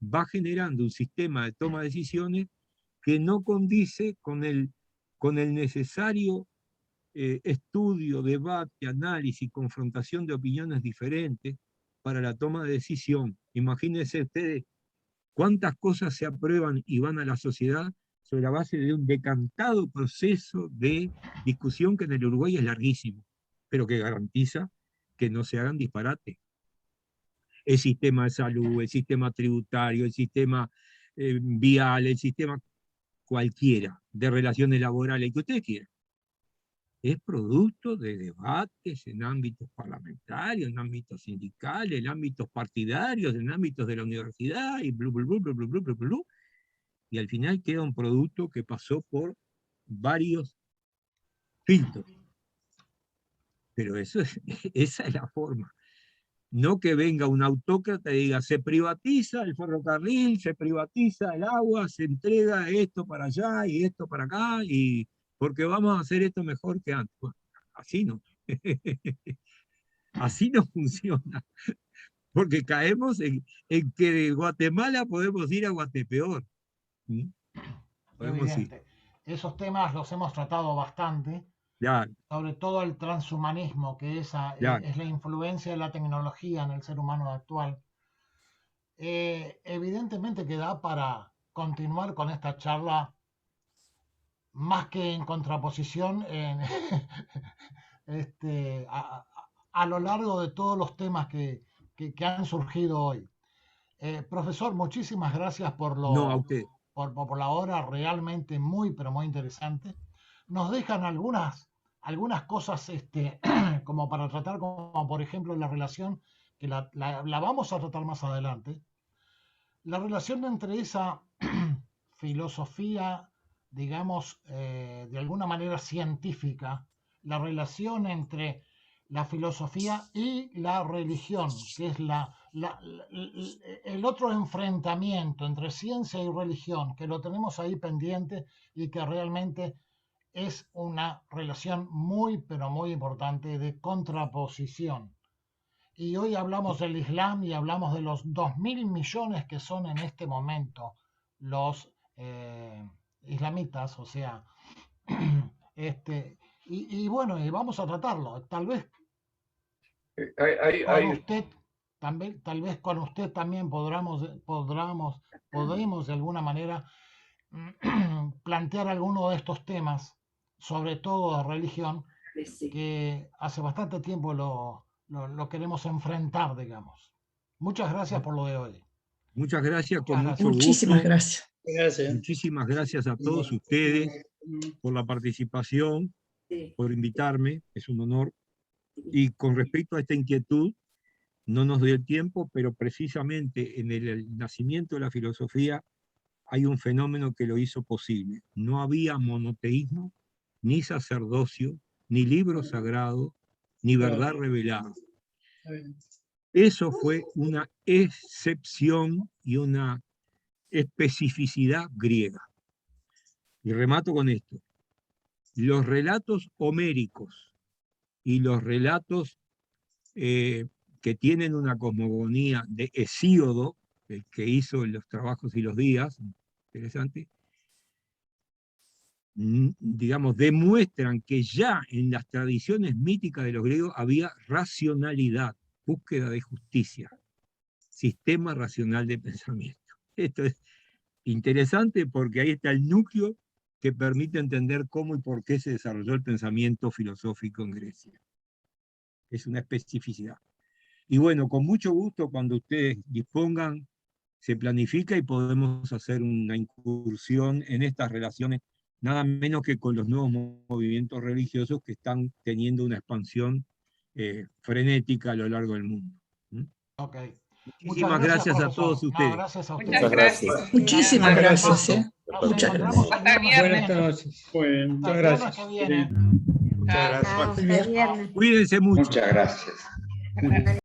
va generando un sistema de toma de decisiones que no condice con el necesario estudio, debate, análisis, confrontación de opiniones diferentes para la toma de decisión? Imagínense ustedes cuántas cosas se aprueban y van a la sociedad sobre la base de un decantado proceso de discusión que en el Uruguay es larguísimo, pero que garantiza que no se hagan disparates. El sistema de salud, el sistema tributario, el sistema vial, el sistema cualquiera de relaciones laborales, que ustedes quieran, es producto de debates en ámbitos parlamentarios, en ámbitos sindicales, en ámbitos partidarios, en ámbitos de la universidad, y blu, blu, blu, blu, blu, blu, blu, blu, y al final queda un producto que pasó por varios filtros. Pero esa es la forma. No que venga un autócrata y diga, se privatiza el ferrocarril, se privatiza el agua, se entrega esto para allá y esto para acá, y porque vamos a hacer esto mejor que antes. Bueno, así no. Así no funciona. Porque caemos en que de Guatemala podemos ir a Guatepeor. Podemos ir. Esos temas los hemos tratado bastante. Claro. Sobre todo el transhumanismo, que es la influencia de la tecnología en el ser humano actual. evidentemente que da para continuar con esta charla más que en contraposición a lo largo de todos los temas que han surgido hoy. Profesor, muchísimas gracias por No, a usted. por la hora realmente muy, pero muy interesante. Nos dejan algunas cosas como para tratar, como por ejemplo la relación, que la vamos a tratar más adelante, la relación entre esa filosofía, digamos, de alguna manera científica, la relación entre la filosofía y la religión, que es el otro enfrentamiento entre ciencia y religión, que lo tenemos ahí pendiente y que realmente es una relación muy, pero muy importante de contraposición. Y hoy hablamos del Islam y hablamos de los 2.000 millones que son en este momento los islamitas, o sea, y bueno, y vamos a tratarlo. Tal vez tal vez con usted también podremos de alguna manera plantear alguno de estos temas, sobre todo de religión, que hace bastante tiempo lo queremos enfrentar, digamos. Muchas gracias por lo de hoy. Muchas gracias, con mucho Muchísimas gusto. gracias. Muchísimas gracias a todos ustedes por la participación, por invitarme, es un honor. Y con respecto a esta inquietud, no nos dio el tiempo, pero precisamente en el nacimiento de la filosofía hay un fenómeno que lo hizo posible. No había monoteísmo, ni sacerdocio, ni libro sagrado, ni verdad revelada. Eso fue una excepción y una especificidad griega. Y remato con esto. Los relatos homéricos y los relatos que tienen una cosmogonía de Hesíodo, el que hizo los trabajos y los días, interesante, digamos, demuestran que ya en las tradiciones míticas de los griegos había racionalidad, búsqueda de justicia, sistema racional de pensamiento. Esto es interesante porque ahí está el núcleo que permite entender cómo y por qué se desarrolló el pensamiento filosófico en Grecia. Es una especificidad. Y bueno, con mucho gusto, cuando ustedes dispongan, se planifica y podemos hacer una incursión en estas relaciones, nada menos que con los nuevos movimientos religiosos que están teniendo una expansión frenética a lo largo del mundo. Ok. Muchísimas gracias a todos ustedes. No, gracias a ustedes. Muchas gracias. Muchísimas gracias. Muchas gracias. Hasta viernes. Buenas noches. Bueno, muchas gracias. Que viene. Muchas gracias. Hasta viernes. Cuídense mucho. Muchas gracias.